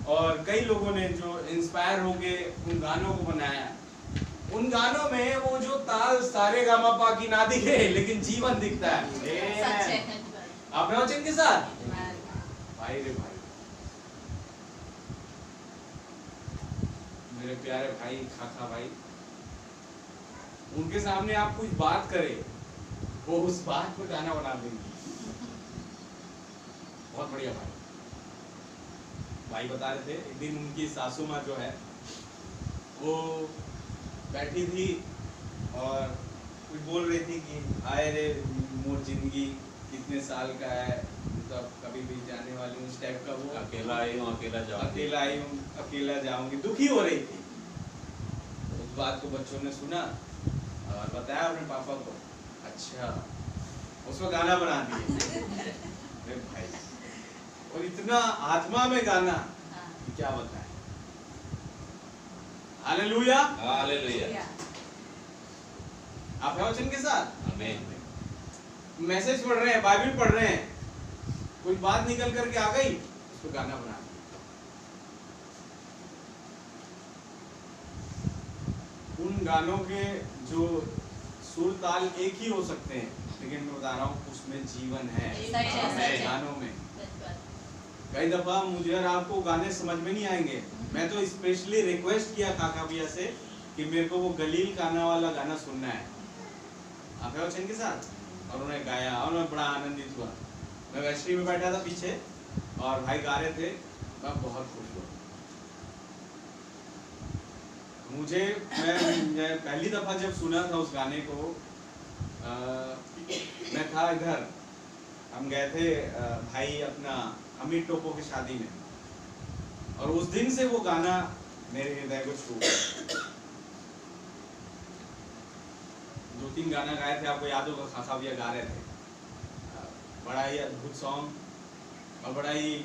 और कई लोगों ने जो इंस्पायर होके उन गानों को बनाया, उन गानों में वो जो ताल सारे गामा की ना दिखे लेकिन जीवन दिखता है। सच है। आप वचन के साथ Amen. भाई रे भाई, मेरे प्यारे भाई खाखा भाई, उनके सामने आप कुछ बात करें, वो उस बात पे गाना बना देंगे। बहुत बढ़िया भाई। भाई बता रहे थे एक दिन उनकी सासू माँ जो है वो बैठी थी और कुछ बोल रही थी कि आए रे मोर जिंदगी कितने साल का है, मतलब कभी भी जाने वाली हूँ, इस टाइप का। वो अकेला आई हूँ, अकेला जाऊंगी। अकेला आई हूँ, अकेला जाऊंगी, दुखी हो रही थी। तो उस बात को बच्चों ने सुना और बताया अपने पापा को। अच्छा, उसको गाना बना दिए। अरे भाई, और इतना आत्मा में गाना कि क्या बताएं। हालेलुया। हालेलुया। आप हैं वचन के साथ? आमीन। मैसेज पढ़ रहे हैं, बाइबल पढ़ रहे हैं, कोई बात निकल करके आ गई, उसको गाना बना दिया। उन गानों के जो सुर ताल एक ही हो सकते हैं, लेकिन मैं बता रहा हूँ उसमें जीवन है। गानों में कई दफा मुझे और आपको गाने समझ में नहीं आएंगे। मैं तो स्पेशली रिक्वेस्ट किया काका भैया से कि मेरे को वो गलील काना वाला गाना सुनना है। आप हैं वचन के साथ? और उन्होंने गाया और मैं बड़ा आनंदित हुआ। मैं वैष्णवी में बैठा था पीछे और भाई गा रहे थे, मैं बहुत खुश हुआ। मैं पहली दफा जब सुना था उस गाने को, मैं था इधर, हम गए थे भाई अपना अमित टोपो की शादी में, और उस दिन से वो गाना मेरे हृदय को छू गया। 2-3 गाना गाए थे, आपको याद होगा, खासा भैया गा रहे थे। बड़ा ही अद्भुत सॉन्ग और बड़ा ही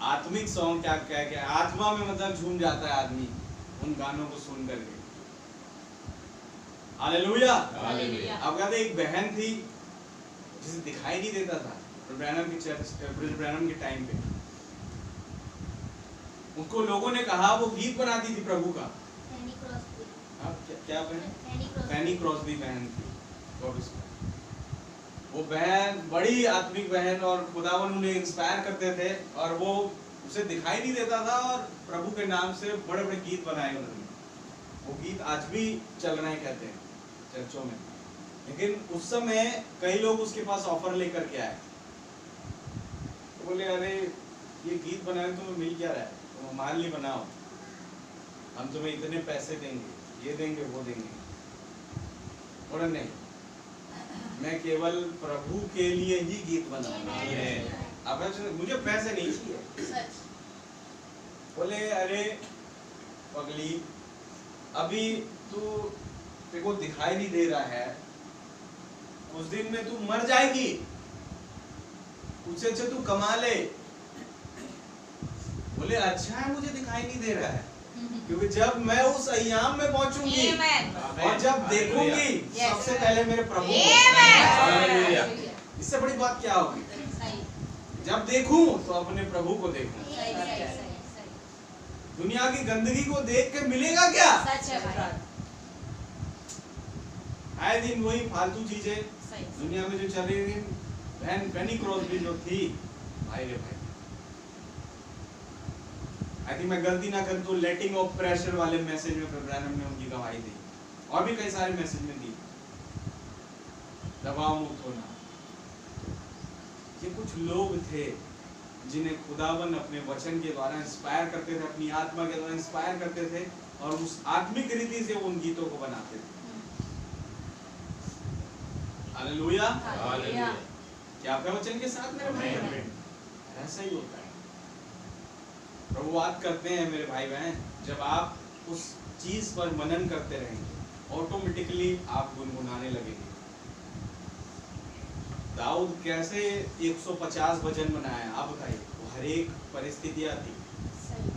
आत्मिक सॉन्ग, क्या क्या क्या आत्मा में मतलब झूम जाता है आदमी उन गानों को सुन करके। हालेलुया। हालेलुया। आप कहते एक बहन थी जिसे दिखाई नहीं देता था ब्रैनम की चर्च, ब्रैनम के टाइम पे। उसको लोगों ने कहा वो गीत बनाती थी प्रभु का। क्या बहन? फैनी क्रॉसबी बहन थी। गॉड उसको, वो बहन बड़ी आत्मिक बहन, और खुदावन उन्हें इंस्पायर करते थे, और वो उसे दिखाई नहीं देता था, और प्रभु के नाम से बड़े बड़े गीत बनाए उन्होंने। वो गीत आज भी चल रहे हैं, कहते हैं चर्चों में। लेकिन उस समय कई लोग उसके पास ऑफर लेकर के आए, तो बोले अरे ये गीत बनाने तुम्हें मिल क्या रहा है, तुम हमारे लिए बनाओ, हम तुम्हें इतने पैसे देंगे, ये देंगे वो देंगे। बोले नहीं, मैं केवल प्रभु के लिए ही गीत बनाऊंगा, अब मुझे पैसे नहीं चाहिए। बोले अरे पगली, अभी तू तेरे को दिखाई नहीं दे रहा है, उस दिन में तू मर जाएगी, उससे अच्छा तू कमा ले। बोले अच्छा है मुझे दिखाई नहीं दे रहा है, क्योंकि जब मैं उस अय्याम में पहुंचूंगी और जब देखूंगी सबसे पहले मेरे प्रभु को। इससे बड़ी बात क्या होगी? जब देखूं तो अपने प्रभु को देखूं। दुनिया की गंदगी को देख के मिलेगा क्या? आए दिन वही फालतू चीजें दुनिया में जो चल रही थी। बहन फैनी क्रॉसबी जो थी, भाई रे भाई, आई थिंक मैं गलती ना करूं तो लेटिंग ऑफ प्रेशर वाले मैसेज में ब्रैनम ने उनकी गवाही दी, और भी कई सारे मैसेज में दी, दबाव मुक्त होना। ये कुछ लोग थे जिन्हें खुदावन अपने वचन के द्वारा इंस्पायर करते थे, अपनी आत्मा के द्वारा इंस्पायर करते थे, और उस आत्मिक रीति से उन गीतों को बनाते थे। हालेलुया। हालेलुया। क्या आपका वचन के साथ मेरे भाई? ऐसा ही होता है। प्रभु बात करते हैं मेरे भाई बहन, जब आप उस चीज पर मनन करते रहेंगे, ऑटोमेटिकली आप गुनगुनाने लगेंगे। दाऊद कैसे 150 भजन बनाया, आप बताइए। वो हर एक परिस्थितियां थी,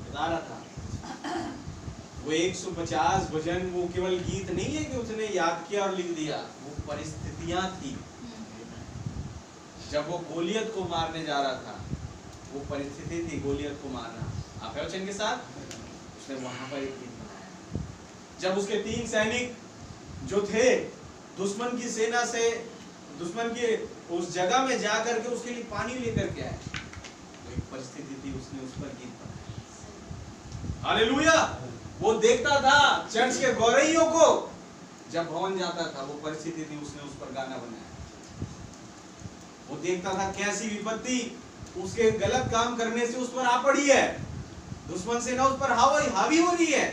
बता रहा था। वो 150 भजन वो केवल गीत नहीं है कि उसने याद किया और लिख दिया, वो परिस्थितियां थी। जब वो गोलियत को मारने जा रहा था, वो परिस्थिति थी गोलियत को मारना। आप वचन के साथ? उसने वहां पर एक गीत बनाया। जब उसके 3 सैनिक जो थे दुश्मन की सेना से, दुश्मन के उस जगह में जाकर के उसके लिए पानी लेकर के आए, तो एक परिस्थिति थी, उसने उस पर गीत बनाया। हालेलुया। वो देखता था चर्च के गौरैयों को, जब भवन जाता था वो परिस्थिति थी, उसने उस पर गाना बनाया। वो देखता था कैसी विपत्ति उसके गलत काम करने से उस पर आ पड़ी है, दुश्मन से ना उस पर हावी हो रही है,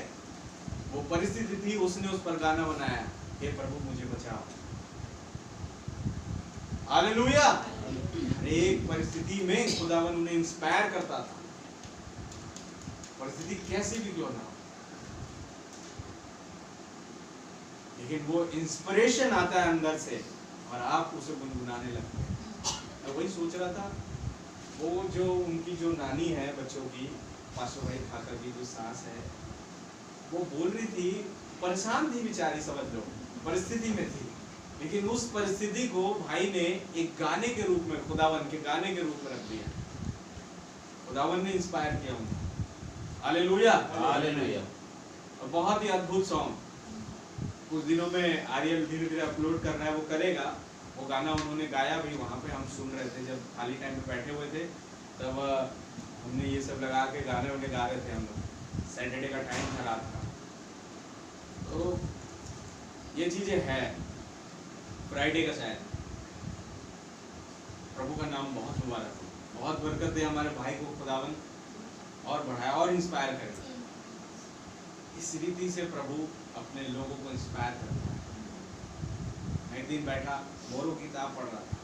वो परिस्थिति थी, उसने उस पर गाना बनाया, हे प्रभु मुझे बचाओ। हालेलुया। हर एक परिस्थिति में खुदावन उन्हें इंस्पायर करता था, परिस्थिति कैसी भी क्यों ना हो, लेकिन वो इंस्पिरेशन आता है अंदर से और आप उसे गुनगुनाने लगते हैं। तो वही सोच रहा था, वो जो उनकी जो नानी है बच्चों की, पाशो भाई खाकर की जो सास है, वो बोल रही थी, परेशान थी बेचारी, समझ लो परिस्थिति में थी, लेकिन उस परिस्थिति को भाई ने एक गाने के रूप में, खुदावन के गाने के रूप में रख दिया। खुदावन ने इंस्पायर किया उन्हें। Hallelujah, hallelujah. और बहुत ही अद्भुत सॉन्ग, कुछ दिनों में आर्यल धीरे धीरे अपलोड कर रहा है, वो करेगा। वो गाना उन्होंने गाया भी, वहाँ पे हम सुन रहे थे, जब खाली टाइम पे बैठे हुए थे तब हमने ये सब लगा के गाने उन्हें गा रहे थे हम लोग। सैटरडे का टाइम था, रात का। तो ये चीजें है, फ्राइडे का शायद। प्रभु का नाम बहुत मुबारक हो, बहुत बरकत दे हमारे भाई को खुदावन, और बढ़ाए और इंस्पायर करे। इस रीति से प्रभु अपने लोगों को इंस्पायर करता है। मैं एक दिन बैठा, मोरो की किताब पढ़ रहा था,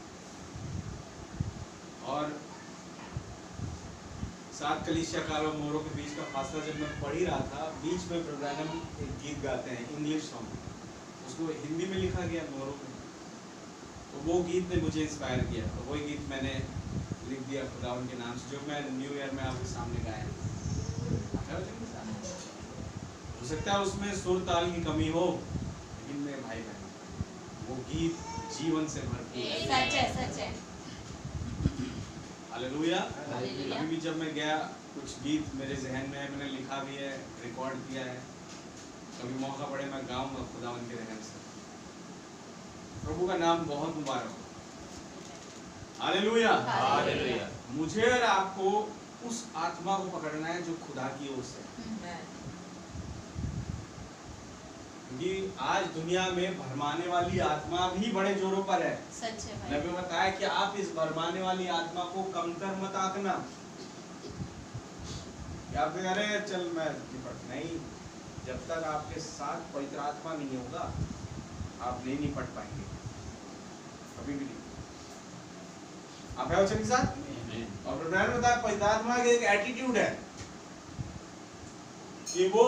और 7 कलीसिया काल और मोरो के बीच का फासला जब मैं पढ़ ही रहा था, बीच में ब्रदर एक गीत गाते हैं, इंग्लिश सॉन्ग, उसको हिंदी में लिखा गया मोरो में, तो वो गीत ने मुझे इंस्पायर किया। तो वही गीत मैंने लिख दिया खुदावन के नाम से, जो मैं न्यू ईयर में आपके सामने गाया। हो सकता है उसमें सुर ताल की कमी हो, लेकिन मेरे भाई बहन, वो गीत जीवन से भरपूर है। सच है, सच है। हालेलुया। हालेलुया। अभी भी जब मैं गया, कुछ गीत मेरे जहन में है, मैंने लिखा भी है, रिकॉर्ड किया है, कभी मौका पड़े मैं गाऊंगा खुदावन के रहम से। प्रभु का नाम बहुत मुबारक हो। Hallelujah, hallelujah. मुझे और आपको उस आत्मा को पकड़ना है जो खुदा की ओर से, क्योंकि आज दुनिया में भरमाने वाली आत्मा भी बड़े जोरों पर है। सच है भाई। नबी बताया कि आप इस भरमाने वाली आत्मा को कमतर मत आंकना। आप कह रहे हैं चल मैं निपट, नहीं, जब तक आपके साथ पवित्र आत्मा नहीं होगा आप नहीं निपट पाएंगे, कभी भी नहीं। आप है वचन के साथ। और ब्रदर ने बताया पवित्र आत्मा का एक एटीट्यूड है कि वो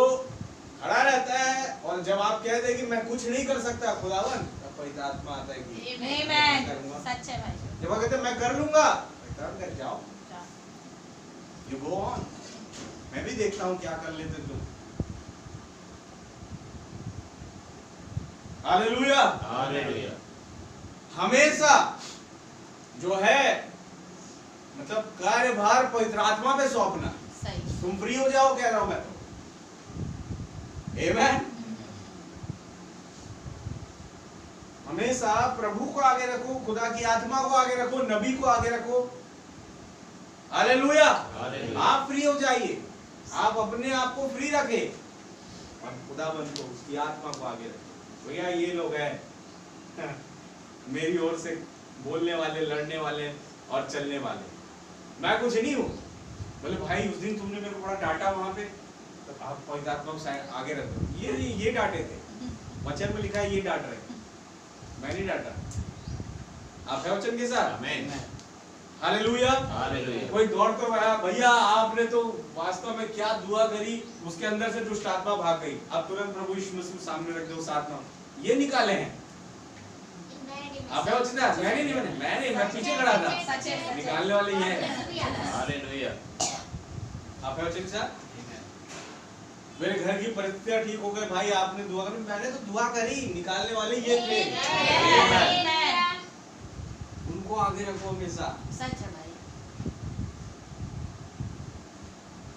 खड़ा रहता है, और जब आप कह दे कि मैं कुछ नहीं कर सकता खुदावन, तब पवित्र आत्मा आता है कि आमीन। करूंगा। सच है भाई। जब वो कहते हैं मैं कर लूंगा, पवित्र आत्मा कर जाओ, यू गो ऑन, मैं भी देखता हूं क्या कर लेते तुम। Hallelujah, hallelujah. हमेशा जो है मतलब कार्यभार पवित्र आत्मा पे सौंपना। सही। तुम फ्री हो जाओ, कह रहा हूं मैं तो। आमेन। हमेशा प्रभु को आगे रखो, खुदा की आत्मा को आगे रखो, नबी को आगे रखो। हालेलुया। हालेलुया। आप फ्री हो जाइए, आप अपने आप को फ्री रखे और खुदाबंद को, उसकी आत्मा को आगे रखे। भैया ये लोग हैं मेरी ओर से बोलने वाले, लड़ने वाले और चलने वाले, मैं कुछ नहीं हूं। बोले भाई उस दिन तुमने मेरे को बड़ा डांटा वहां पे, तो आप पवित्र आत्मा को आगे रख दो। ये डांटे थे, वचन में लिखा है ये डांट रहे, मैं नहीं डांटा। आप है वचन के साथ। आमीन। Hallelujah, hallelujah. कोई दौड़ कर आया, भैया आपने तो वास्तव में क्या दुआ करी, उसके अंदर से दुष्ट आत्मा भाग गई, अब तुरंत प्रभु यीशु मसीह सामने रख दो उस आत्मा, ये निकाले हैं। आप है वचन है, मैंने नहीं, मैं पीछे खड़ा था, सच है। निकालने वाले ये हैं। हालेलुया। आप है वचन के साथ। मेरे घर की परिस्थितियां ठीक हो गई, भाई आपने दुआ करी, मैंने तो दुआ करी, निकालने वाले ये थे। आमीन। उनको आगे रखो हमेशा। सच है भाई।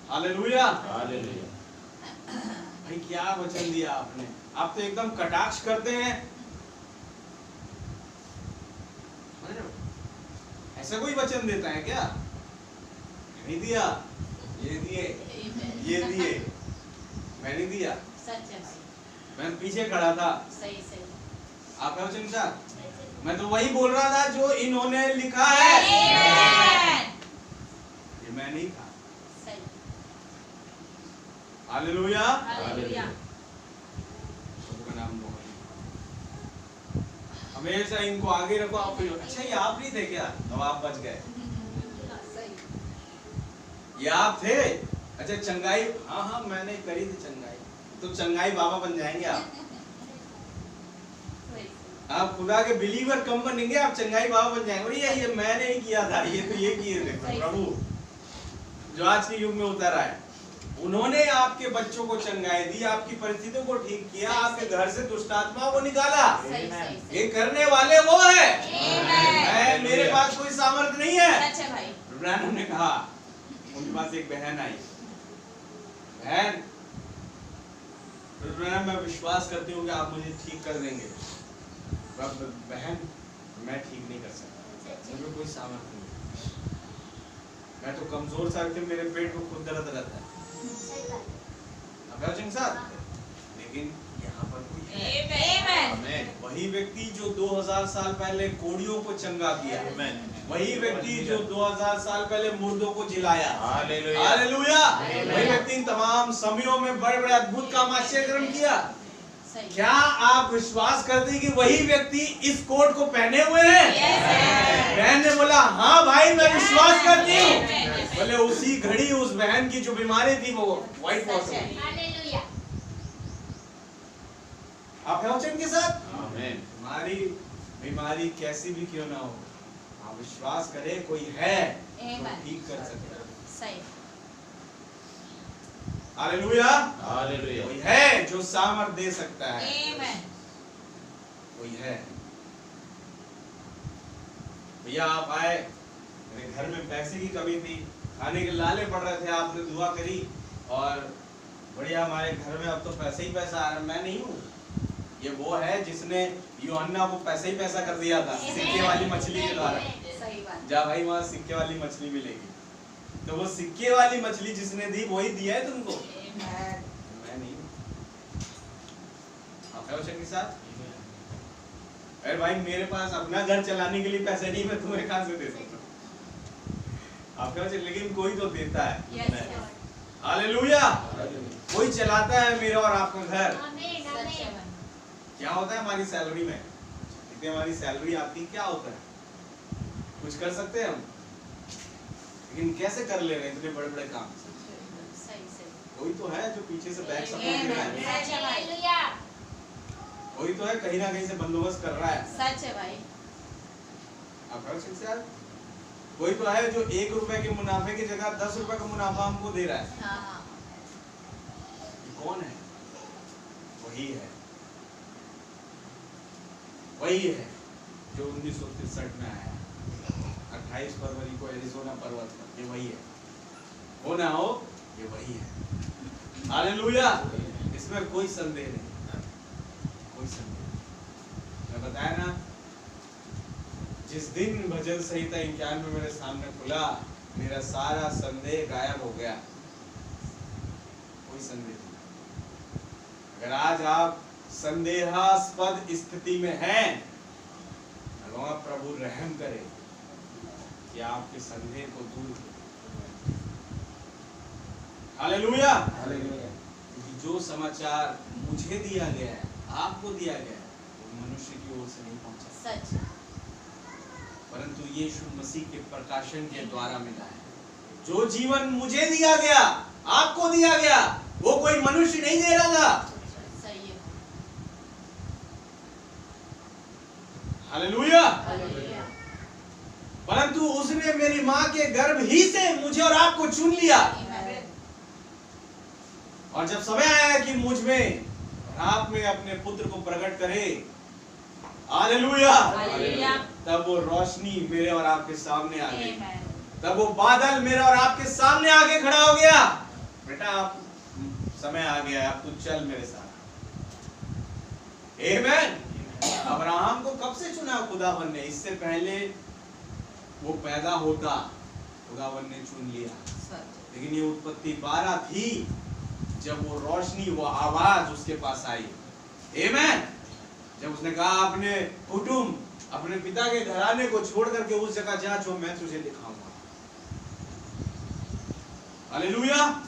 हालेलुया। हालेलुया। भाई क्या वचन दिया आपने, आप तो एकदम कटाक्ष करते हैं। ऐसा कोई वचन देता है क्या? नहीं दिया, ये दिए, ये दिए, मैंने दिया, सच है भाई। मैं पीछे खड़ा था। सही सही। आप है चिंता, मैं तो वही बोल रहा था जो इन्होंने लिखा है, ये मैं नहीं था। सही। Hallelujah, hallelujah. प्रभु का नाम बहुत। हमेशा इनको आगे रखो। आप अच्छा ये आप नहीं थे क्या? अब आप बच गए। ये आप थे? अच्छा चंगाई, हाँ हाँ मैंने करी थी चंगाई, तो चंगाई बाबा बन जाएंगे आप। आप खुदा के बिलीवर कम बनेंगे, आप चंगाई बाबा बन जाएंगे। और ये मैंने ही किया था, ये तो ये किए थे प्रभु जो आज के युग में उतर आए। उन्होंने आपके बच्चों को चंगाई दी, आपकी परिस्थितियों को ठीक किया, आपके घर से दुष्ट आत्माओं को निकाला। ये करने वाले वो है। मैं, मेरे पास कोई सामर्थ्य नहीं है। सच है भाई। ब्रैनम ने कहा, उनके पास एक बहन आई, बहन ब्रैनम मैं विश्वास करती हूँ कि आप मुझे ठीक कर देंगे। बहन मैं ठीक नहीं कर सकता, मुझे कोई सामर्थ्य नहीं, मैं तो कमजोर सा व्यक्ति, मेरे पेट में खुद दर्द रहता है। लेकिन यहाँ पर कोई है, वही व्यक्ति जो 2000 साल पहले कोड़ियों को चंगा किया, वही व्यक्ति जो 2000 साल पहले मुर्दों को जिलाया, हालेलुया, हालेलुया, वही व्यक्ति इन तमाम समयों में बड़े बड़े अद्भुत काम आश्चर्य किया। क्या आप विश्वास करते हैं कि वही व्यक्ति इस कोट को पहने हुए हैं? बहन ने बोला हाँ भाई मैं विश्वास करती हूँ। बोले उसी घड़ी उस बहन की जो बीमारी थी वो व्हाइट वॉश हो गई। आप हैं वचन के साथ? आमीन। हमारी बीमारी कैसी भी क्यों ना हो, आप विश्वास करें कोई है जो ठीक कर सकता है। सही। Hallelujah, hallelujah. कोई है जो सामर्थ दे सकता है, आमीन। कोई है। भैया आप आए, मेरे घर में पैसे की कमी थी, खाने के लाले पड़ रहे थे, आपने दुआ करी और बढ़िया हमारे घर में अब तो पैसे ही पैसा आ रहा है। मैं नहीं हूँ, ये वो है जिसने यूहन्ना को पैसा ही पैसा कर दिया था सिक्के वाली मछली के द्वारा। सही बात। जा भाई वहाँ सिक्के वाली मछली मिलेगी, तो वो सिक्के वाली मछली जिसने दी वही दिया है तुमको, मैं नहीं हूँ। आप है वचन के साथ? अरे भाई मेरे पास अपना घर चलाने के लिए पैसे नहीं, मैं तुम्हें कहां से दे सकता हूँ? आप है वचन, लेकिन कोई तो देता है। हालेलुया, कोई चलाता है मेरा और आपका घर। क्या होता है हमारी सैलरी में, इतनी हमारी सैलरी आती, क्या होता है? कुछ कर सकते हैं हम, लेकिन कैसे कर ले रहे हैं इतने बड़े बड़े काम? कोई तो है जो पीछे से बैक सपोर्ट दे रहा है, कोई तो है कहीं ना कहीं से बंदोबस्त कर रहा है। सच है भाई। आप है, कोई तो है जो 1 रुपए के मुनाफे की जगह 10 रुपए का मुनाफा हमको दे रहा है। हाँ। ये कौन है? वही है, वही है जो 1963 में आया, 28 फरवरी को एरिज़ोना पर्वत पर। ये वही है, हो ना हो ये वही है। हालेलुया, इसमें कोई संदेह नहीं, कोई संदेह नहीं। मैं बताया ना, जिस दिन भजन संहिता 91 मेरे सामने खुला, मेरा सारा संदेह गायब हो गया, कोई संदेह नहीं। अगर आज आप संदेहास्पद स्थिति में हैं, भगवान प्रभु रहम करे कि आपके संदेह को दूर करे। हालेलुया, क्योंकि जो समाचार मुझे दिया गया है, आपको दिया गया है, वो मनुष्य की ओर से नहीं पहुंचा, सच, परंतु यीशु मसीह के प्रकाशन के द्वारा मिला है। जो जीवन मुझे दिया गया, आपको दिया गया, वो कोई मनुष्य नहीं दे रहा था। सही है। Hallelujah, hallelujah. परंतु उसने मेरी मां के गर्भ ही से मुझे और आपको चुन लिया, और जब समय आया कि मुझ में आप में अपने पुत्र को प्रकट करे, हालेलुया, हालेलुया, तब वो रोशनी मेरे और आपके सामने आ गई, तब वो बादल मेरे और आपके सामने आके खड़ा हो गया। बेटा आप समय आ गया, अब तू चल मेरे साथ। आमीन। अब्राहम को कब से चुना खुदावन ने? इससे पहले वो पैदा होता खुदावन ने चुन लिया। सच लेकिन ये उत्पत्ति 12 थी जब वो रोशनी, वो आवाज उसके पास आई। आमेन। जब उसने कहा अपने कुटुंब, अपने पिता के घराने को छोड़ करके उस जगह जा जो मैं तुझे दिखाऊंगा। हालेलुया।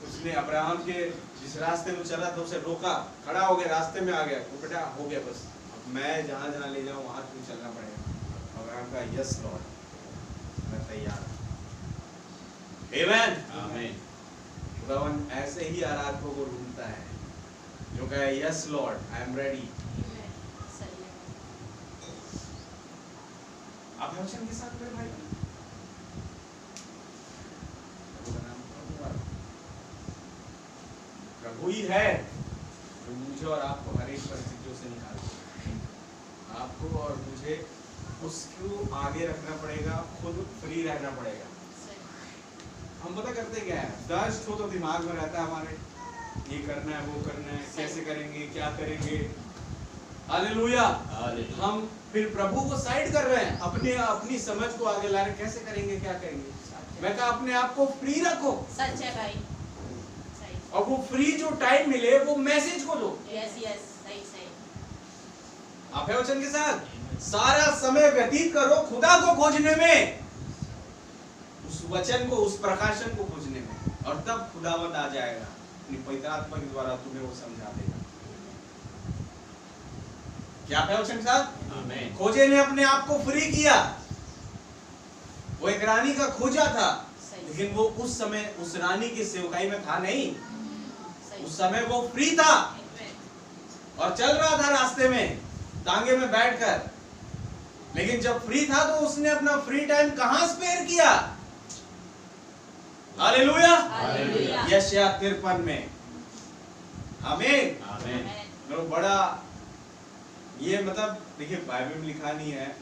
उसने अब्राहम के जिस रास्ते में चला था उसे रोका, खड़ा हो गया, रास्ते में आ गया, वो बेटा हो गया, बस अब मैं जहां जहां ले जाऊं वहां तुम चलना पड़ेगा। अब्राहम का यस लॉर्ड, मैं तैयार हूं। आमेन। आमीन। खुदावन ऐसे ही आराधकों को ढूंढता है जो कहे yes Lord, I am ready. सही है। आप वचन के साथ मेरे भाई, प्रभु ही है जो मुझे और आपको हर एक परिस्थितियों से निकालता है। आपको और मुझे उसको आगे रखना पड़ेगा, खुद फ्री रहना पड़ेगा। हम पता करते क्या है, दर्द हो तो दिमाग में रहता है हमारे, ये करना है, वो करना है, कैसे करेंगे, क्या करेंगे। हालेलुया। हालेलुया। हम फिर प्रभु को साइड कर रहे हैं, अपनी समझ को आगे ला रहे, कैसे करेंगे, क्या करेंगे। मैं कहा अपने आप को फ्री रखो। सच है भाई, सही। और वो फ्री जो टाइम मिले वो मैसेज को दो। यस यस, सही सही। आप है वचन के साथ सारा समय व्यतीत करो खुदा को खोजने में, उस वचन को, उस प्रकाशन को खोजने में, और तब खुदावंद आ जाएगा अपनी पवित्र आत्मा के द्वारा तुम्हें वो समझा देगा। क्या है वचन के साथ? आमीन। खोजे ने अपने आप को फ्री किया। वो एक रानी का खोजा था, सही। लेकिन वो उस समय उस रानी की सेवकाई में था नहीं। सही। उस समय वो फ्री था और चल रहा था रास्ते में तांगे में बैठकर। लेकिन जब फ्री था तो उसने अपना फ्री टाइम कहां स्पेयर किया? हालेलुया। हालेलुया। यशाया 53 में। आमीन। आमीन। तो बड़ा ये मतलब देखिए बाइबल में लिखा नहीं है,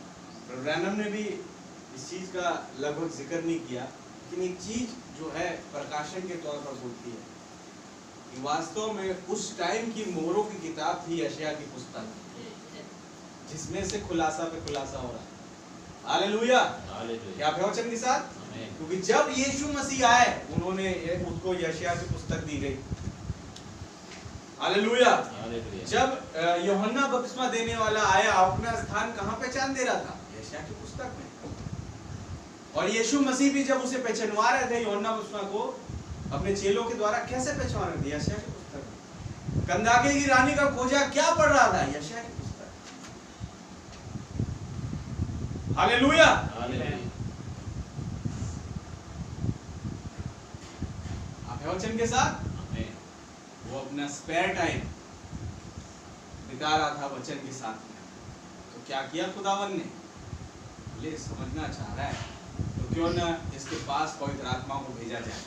ब्रैनम ने भी इस चीज का लगभग जिक्र नहीं किया, लेकिन एक चीज जो है प्रकाशन के तौर पर बोलती है कि वास्तव में उस टाइम की मोहरों की किताब थी यशाया की पुस्तक, जिसमें से खुलासा पे खुलासा हो रहा है। हालेलुया। हालेलुया। क्या प्रवचन के साथ? आमीन। क्योंकि जब यीशु मसीह आए उन्होंने उसको यशाया की पुस्तक दी गई। हालेलुया। हालेलुया। जब यूहन्ना बपतिस्मा देने वाला आया, अपना स्थान कहां पहचान दे रहा था? यशाया की पुस्तक में। और यीशु मसीह भी जब उसे पहचानवा रहे थे यूहन्ना बपतिस्मा को अपने चेलों के द्वारा, कैसे पहचान रहे थे? यशाया की पुस्तक में। कंदाके की रानी का खोजा क्या पढ़ रहा था? यशाया की पुस्तक। हालेलुया। हालेलुया। आप हैं वचन के साथ? आमीन। वो अपना स्पेयर टाइम बिता रहा था वचन के साथ में। तो क्या किया खुदावन ने? ले समझना चाह रहा है तो क्यों ना इसके पास पवित्र आत्मा को भेजा जाए।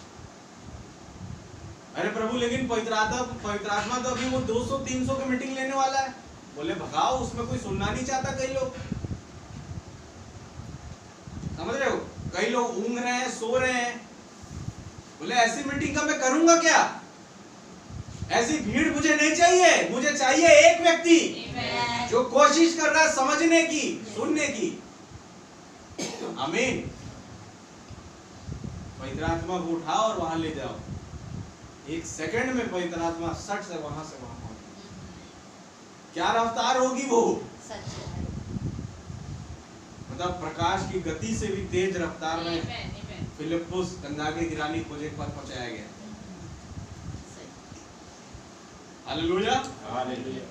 अरे प्रभु, लेकिन पवित्र आत्मा तो अभी वो 200-300 की मीटिंग लेने वाला है। बोले भगाओ, उसमें कोई सुनना नहीं चाहता। कई लोग, समझ रहे हो, कई लोग ऊँघ रहे हैं, सो रहे हैं। बोले ऐसी मीटिंग का मैं करूंगा क्या? ऐसी भीड़ मुझे नहीं चाहिए। मुझे चाहिए एक व्यक्ति आमीन। जो कोशिश कर रहा है समझने की, सुनने की। आमीन। पवित्र आत्मा को उठाओ और वहां ले जाओ। एक सेकंड में पवित्र आत्मा सट से वहां पहुंच। क्या रफ्तार होगी वो? सच है। मतलब प्रकाश की गति से भी तेज रफ्तार में आमीन। फिलिप्पुस कंदाके की रानी खोजे पर पहुंचाया गया। सही। हालेलुया। हालेलुया।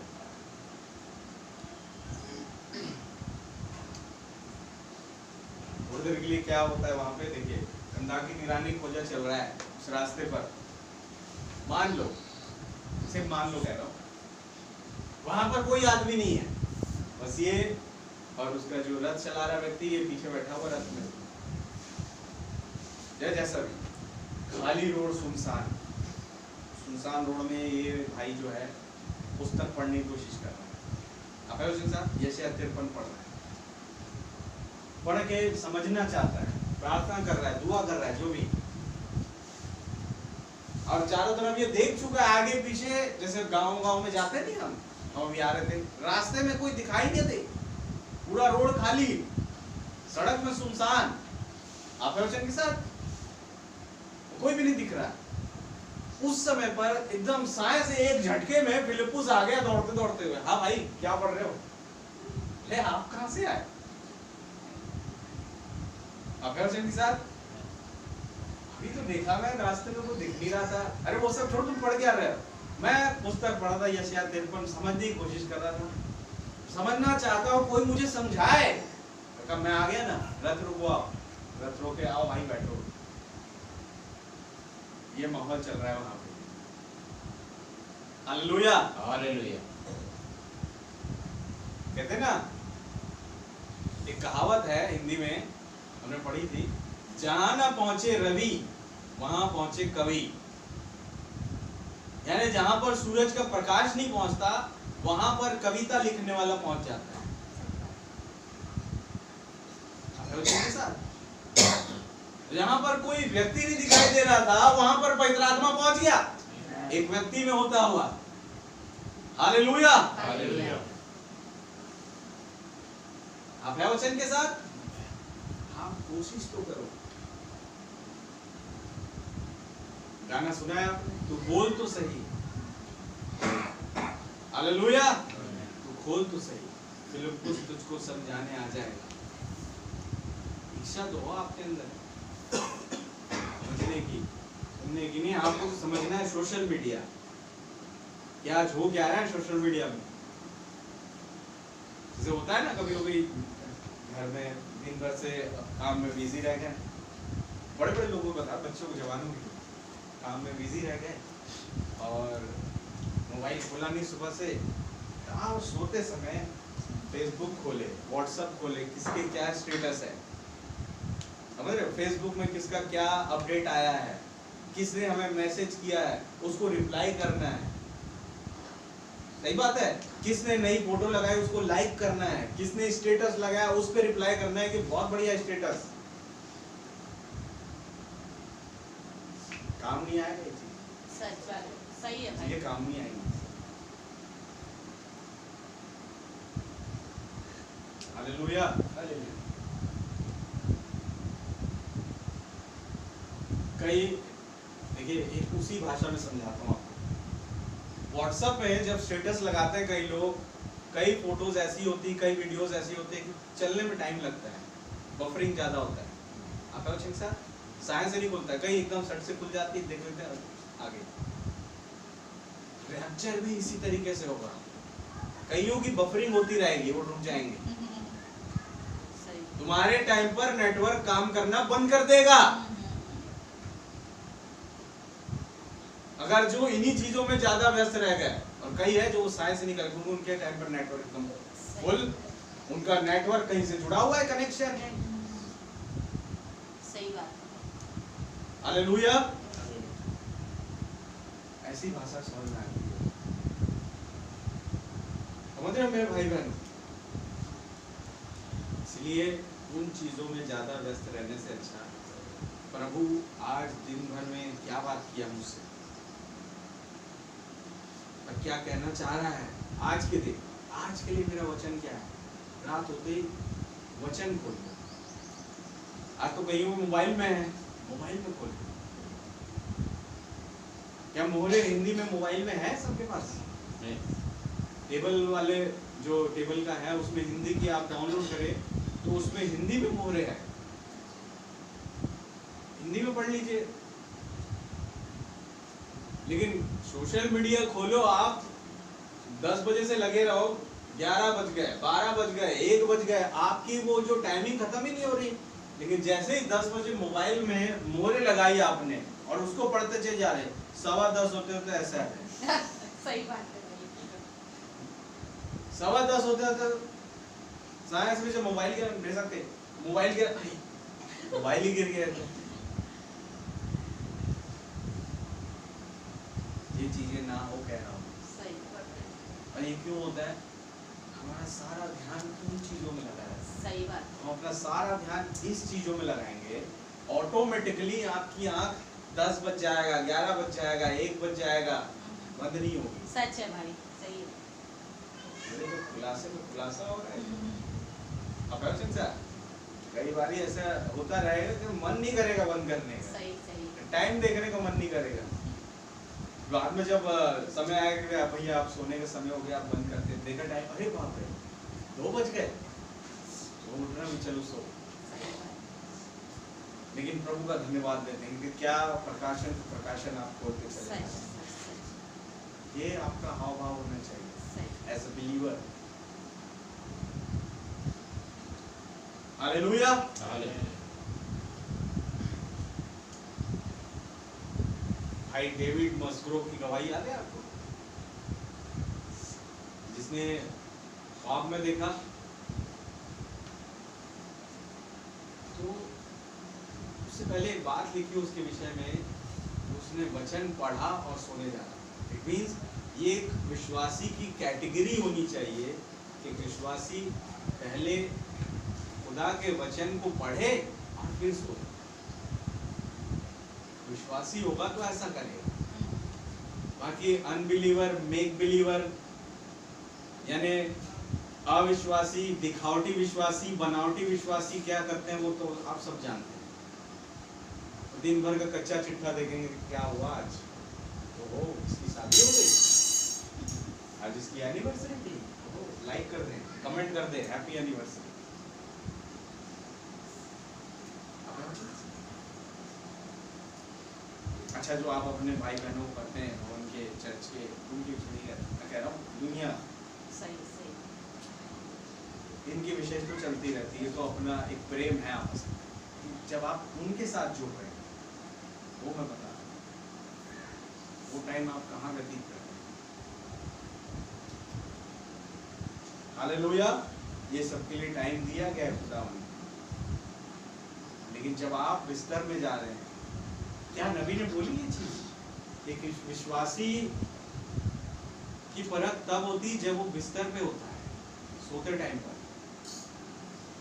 थोड़ी देर के लिए क्या होता है वहां पे? देखिए, कंदाके की रानी खोजा चल रहा है उस रास्ते पर। मान लो, सिर्फ मान लो कह रहा हूं, वहां पर कोई आदमी नहीं है, बस ये और उसका जो रथ चला रहा व्यक्ति, ये पीछे बैठा हुआ रथ में। जैसा भी खाली रोड, सुनसान रोड में ये भाई जो है पुस्तक पढ़ने की कोशिश कर रहा है। आप है उसके साथ? यशाया 53 पढ़ रहा है, पढ़ के समझना चाहता है, प्रार्थना कर रहा है, दुआ कर रहा है, जो भी। और चारों तरफ ये देख चुका है आगे पीछे, जैसे गांव में जाते नहीं हम भी आ रहे थे, रास्ते में कोई दिखाई नहीं दे, पूरा रोड खाली, सड़क में सुनसान। आप है वचन के साथ? कोई भी नहीं दिख रहा। उस समय पर एकदम साय से एक झटके में फिलिप्पुस आ गया दौड़ते दौड़ते हुए। हाँ भाई क्या पढ़ रहे हो? ले आप कहां से आए? आप है वचन के साथ? अभी तो देखा मैं रास्ते में कोई दिख नहीं रहा था। अरे वो सब छोड़, तुम पढ़ क्या रहे हो? मैं पुस्तक पढ़ा था यशायाह 53, समझने की कोशिश कर रहा था, समझना चाहता हूँ, कोई मुझे समझाए। कहा मैं आ गया ना, रथ रुको आओ, रथ रोके आओ भाई बैठो। ये माहौल चल रहा है वहां पे। Hallelujah, hallelujah. कहते ना, एक कहावत है हिंदी में, हमने पढ़ी थी, जहां ना पहुंचे रवि वहां पहुंचे कवि। यानी जहां पर सूरज का प्रकाश नहीं पहुंचता वहां पर कविता लिखने वाला पहुंच जाता है। जहां पर कोई व्यक्ति नहीं दिखाई दे रहा था वहां पर पवित्र आत्मा पहुंच गया, एक व्यक्ति में होता हुआ। हालेलुया। हालेलुया। आप है वचन के साथ? आप कोशिश तो करो। गाना सुना है आपने? तू बोल तो सही। हालेलुया। तू खोल तो सही, फिलिप्पुस तुझको समझाने आ जाएगा। इच्छा तो हो आपके अंदर समझने की, सुनने की नहीं। आपको तो समझना है सोशल मीडिया क्या हो क्या रहा है सोशल मीडिया में। जैसे होता है ना कभी कभी घर में दिन भर से काम में बिजी रह गए, बड़े बड़े लोगों को बता, बच्चों को, जवानों को, काम में बिजी रह गए और मोबाइल खोला नहीं सुबह से, और सोते समय फेसबुक खोले, व्हाट्सएप खोले, किसके क्या स्टेटस है, समझ रहे हो? फेसबुक में किसका क्या अपडेट आया है, किसने हमें मैसेज किया है, उसको रिप्लाई करना है। सही बात है। किसने नई फोटो लगाई उसको लाइक करना है, किसने स्टेटस लगाया उस पर रिप्लाई करना है कि बहुत बढ़िया स्टेटस। काम नहीं आएगा ये चीज, सच बात है, सही है भाई। ये काम नहीं आएगी। हालेलुया। कई देखिए, एक उसी भाषा में समझाता हूँ आपको। व्हाट्सएप में जब स्टेटस लगाते हैं कई लोग, कई फोटोज ऐसी होती, कई वीडियोस ऐसी होती है कि चलने में टाइम लगता है, बफरिंग ज्यादा होता है। आप वचन सर साइंस से नहीं खुलता है, कई एकदम सट से खुल जाती है, देख लेते हैं आगे। रैप्चर भी इसी तरीके से होगा, कईयों की बफरिंग होती रहेगी, वो रुक जाएंगे। सही। तुम्हारे टाइम पर नेटवर्क काम करना बंद कर देगा। अगर जो इन्हीं चीजों में ज्यादा व्यस्त रह गए, और कई है जो साइंस से निकल गए, उनके टाइम पर नेटवर्क एकदम फुल, उनका नेटवर्क कहीं से जुड़ा हुआ है, कनेक्शन है। सही बात। हालेलुया। ऐसी भाषा समझ में आती है, समझ रहे हो मेरे भाई बहन? इसलिए उन चीजों में ज्यादा व्यस्त रहने से अच्छा प्रभु आज दिन भर में क्या बात किया मुझसे, और क्या कहना चाह रहा है आज के दिन, आज के लिए मेरा वचन क्या है। रात होते ही वचन खोल, आज तो कहीं वो मोबाइल में है, मोबाइल में खोल। क्या मोहरे हिंदी में मोबाइल में है सबके पास? नहीं। टेबल वाले जो टेबल का है उसमें हिंदी की आप डाउनलोड करें तो उसमें हिंदी में मोहरे है, हिंदी में पढ़ लीजिए। लेकिन सोशल मीडिया खोलो आप, 10 बजे से लगे रहो, 11 बज गए, 12 बज गए, 1 बज गए, आपकी वो जो टाइमिंग खत्म ही नहीं हो रही। लेकिन जैसे ही 10 बजे मोबाइल में मोहरे लगाई आपने और उसको पढ़ते चले जा रहे, 10:15 होते होते ऐसा है। सही बात है भाई। 10:15 होते होते साइंस में जो मोबाइल गिर दे सकते, मोबाइल ही गिर गया। ये चीजें ना हो कह रहा हूँ। सही बात है। और ये क्यों होता है? हमारा सारा ध्यान उन चीजों में लगा है। सही बात। हम अपना सारा ध्यान इस चीजों में लगाएंगे, ऑटोमेटिकली आपकी आंख 10 बज जाएगा, 11 बज जाएगा, 1 बज जाएगा, बंद नहीं होगी। सच है भाई, सही है। मेरे तो खुलासे में खुलासा हो रहा है। अब वचन से कई बार ऐसा होता रहेगा कि मन नहीं करेगा बंद करने का, सही सही टाइम देखने का मन नहीं करेगा। बाद में जब समय आएगा कि भैया आप सोने का समय हो गया, आप बंद करते, देखा टाइम, अरे बाप रे 2 बज गए, तो उठना भी चलो सो। सही बात लेकिन प्रभु का धन्यवाद देते हैं कि क्या प्रकाशन आप खोलते चले सही जाएं। सही ये आपका हाव भाव होना चाहिए सही as a believer. Hallelujah. Hallelujah. भाई डेविड मस्ग्रो की गवाही याद है आपको, जिसने ख्वाब में देखा, तो उससे पहले एक बात लिखी उसके विषय में, उसने वचन पढ़ा और सोने जाना। इट मीन्स ये एक विश्वासी की कैटेगरी होनी चाहिए कि विश्वासी पहले खुदा के वचन को पढ़े और फिर सोए। विश्वासी होगा तो ऐसा करेगा। बाकी अनबिलीवर, मेक बिलीवर, यानी अविश्वासी, दिखावटी विश्वासी, बनावटी विश्वासी क्या करते हैं वो तो आप सब जानते हैं। दिन भर का कच्चा चिट्ठा देखेंगे क्या हुआ आज, तो हो इसकी शादी हो गई, आज इसकी एनिवर्सरी थी, लाइक कर दें, कमेंट कर दें, हैप्पी एनिवर्सरी। अच्छा, जो आप अपने भाई बहनों को करते हैं उनके चर्च के, उनकी मैं कह रहा हूँ दुनिया, सही सही इनकी विशेष तो चलती रहती है, तो अपना एक प्रेम है आपस में। जब आप उनके साथ जुड़ रहे हैं, वो मैं बता रहा हूँ वो टाइम आप कहाँ व्यतीत कर रहे हैं। हालेलुया। ये सबके लिए टाइम दिया गया है खुदावन ने। लेकिन जब आप बिस्तर में जा रहे हैं, क्या नबी ने बोली ये चीज, एक विश्वासी की परख तब होती जब वो बिस्तर पे होता है, सोते टाइम पर।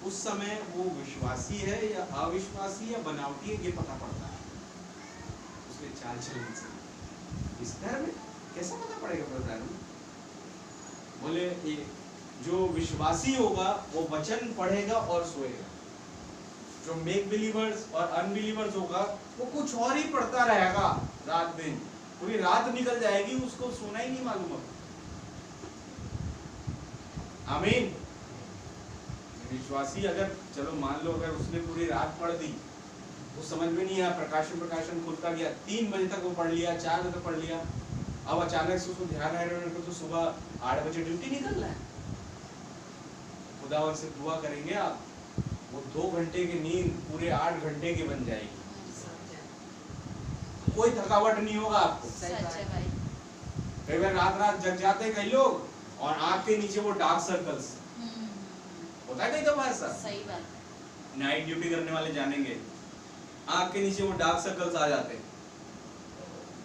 उस समय वो विश्वासी है या अविश्वासी या बनावटी है, ये पता पड़ता है उसके चाल चलन से। बिस्तर में कैसा पता पड़ेगा ब्रदर? बोले जो विश्वासी होगा वो वचन पढ़ेगा और सोएगा। जो मेक बिलीवर्स और अनबिलीवर्स होगा वो कुछ और ही पढ़ता रहेगा रात दिन, पूरी रात निकल जाएगी, उसको सोना ही नहीं मालूम होगा। आमीन। विश्वासी अगर चलो मान लो अगर उसने पूरी रात पढ़ दी, वो समझ में नहीं आया, प्रकाशन खुलता गया, 3 बजे तक वो पढ़ लिया, 4 बजे तक पढ़ लिया, अब अचानक से उसको ध्यान आया तो सुबह 8 बजे ड्यूटी निकलना है। खुदावन से दुआ करेंगे आप, वो 2 घंटे की नींद पूरे 8 घंटे की बन जाएगी, कोई थकावट नहीं होगा आपको। सच है भाई। कई बार रात जग जाते हैं कई लोग, और आँख के नीचे वो डार्क सर्कल्स होता है कई दफा ऐसा। सही बात। नाइट ड्यूटी करने वाले जानेंगे, आँख के नीचे वो डार्क सर्कल्स आ जाते हैं।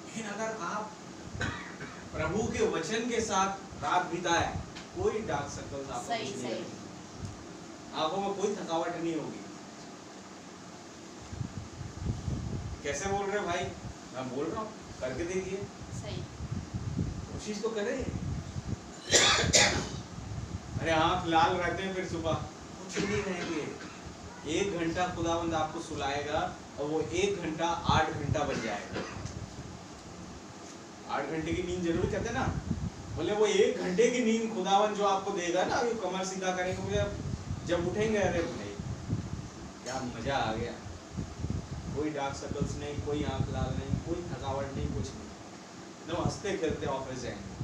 लेकिन अगर आप प्रभु के वचन के साथ रात बिताए, कोई डार्क सर्कल्स आपको सही कुछ नहीं सही लगेगा। आंखों में कोई थकावट नहीं होगी। कैसे बोल रहे भाई? मैं बोल रहा हूँ, करके देखिए, सही। कोशिश तो करें। अरे आंख लाल रहते हैं, फिर सुबह कुछ नहीं रहेंगे। 1 घंटा खुदावंद आपको सुलाएगा और वो 1 घंटा 8 घंटा बन जाएगा। 8 घंटे की नींद जरूरी कहते ना, बोले वो 1 घंटे की नींद खुदावंद जो आपको देगा ना, अभी कमर सीधा करेंगे, मुझे जब उठेंगे, अरे भाई क्या मजा आ गया। कोई डार्क सर्कल्स नहीं, कोई आंख लाल नहीं, कोई थकावट नहीं, कुछ नहीं, एकदम हंसते खेलते ऑफिस जाएंगे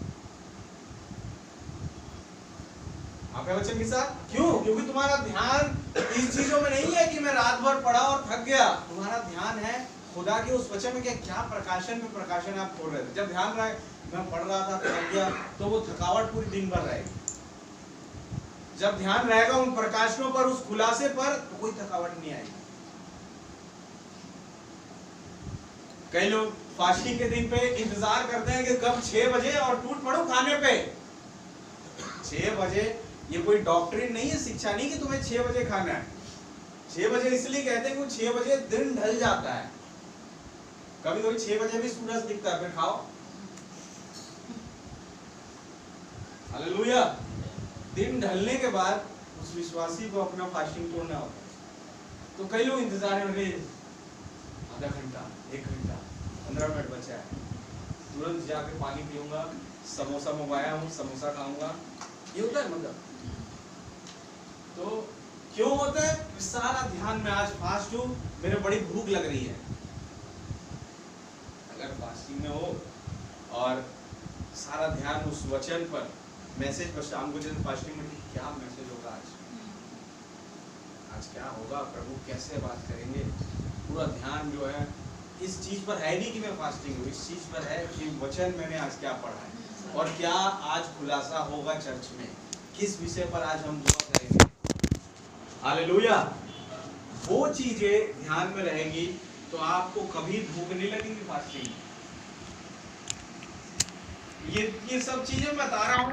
आपके वचन के साथ। क्यों? क्योंकि तुम्हारा ध्यान इस चीजों में नहीं है कि मैं रात भर पढ़ा और थक गया। तुम्हारा ध्यान है खुदा के उस वचन में, क्या प्रकाशन में प्रकाशन आप खोल रहे थे। जब ध्यान रहे मैं पढ़ रहा था, थक गया, तो वो थकावट पूरी दिन भर रहेगी। जब ध्यान रहेगा उन प्रकाशनों पर, उस खुलासे पर, तो कोई थकावट नहीं आएगी। कई लोग फास्टिंग के दिन पे इंतजार करते हैं कि कब 6 बजे और टूट पड़ो खाने पे। 6 बजे ये कोई डॉक्ट्रिन नहीं है, शिक्षा नहीं कि तुम्हें 6 बजे खाना है। 6 बजे इसलिए कहते हैं कि 6 बजे दिन ढल जाता है। कभी कभी 6 बजे भी सूरज दिखता है, फिर खाओ। हालेलुया। दिन ढलने के बाद उस विश्वासी को अपना फास्टिंग तोड़ना होता है। तो कई लोग इंतजार में रहे, आधा घंटा, 1 घंटा, 15 मिनट बचा है, तुरंत जाके पानी पीऊंगा, समोसा मंगवाया हूँ, समोसा खाऊंगा, ये होता है मतलब। तो क्यों होता है? सारा ध्यान में आज फास्ट हूँ, मेरे बड़ी भूख लग रही है। अगर फास्टिंग में हो और सारा ध्यान उस वचन पर, मैसेज पर, शाम को जैसे फास्टिंग में क्या मैसेज होगा आज क्या होगा, प्रभु कैसे बात करेंगे, पूरा ध्यान जो है इस चीज पर है नहीं कि मैं फास्टिंग हूँ, इस चीज पर है कि वचन मैंने आज क्या पढ़ा है और क्या आज खुलासा होगा चर्च में, किस विषय पर आज हम दुआ करेंगे। हालेलुया। वो चीजें ध्यान में रहेंगी तो आपको कभी भूख नहीं लगेगी फास्टिंग। ये सब चीजें मैं बता रहा हूँ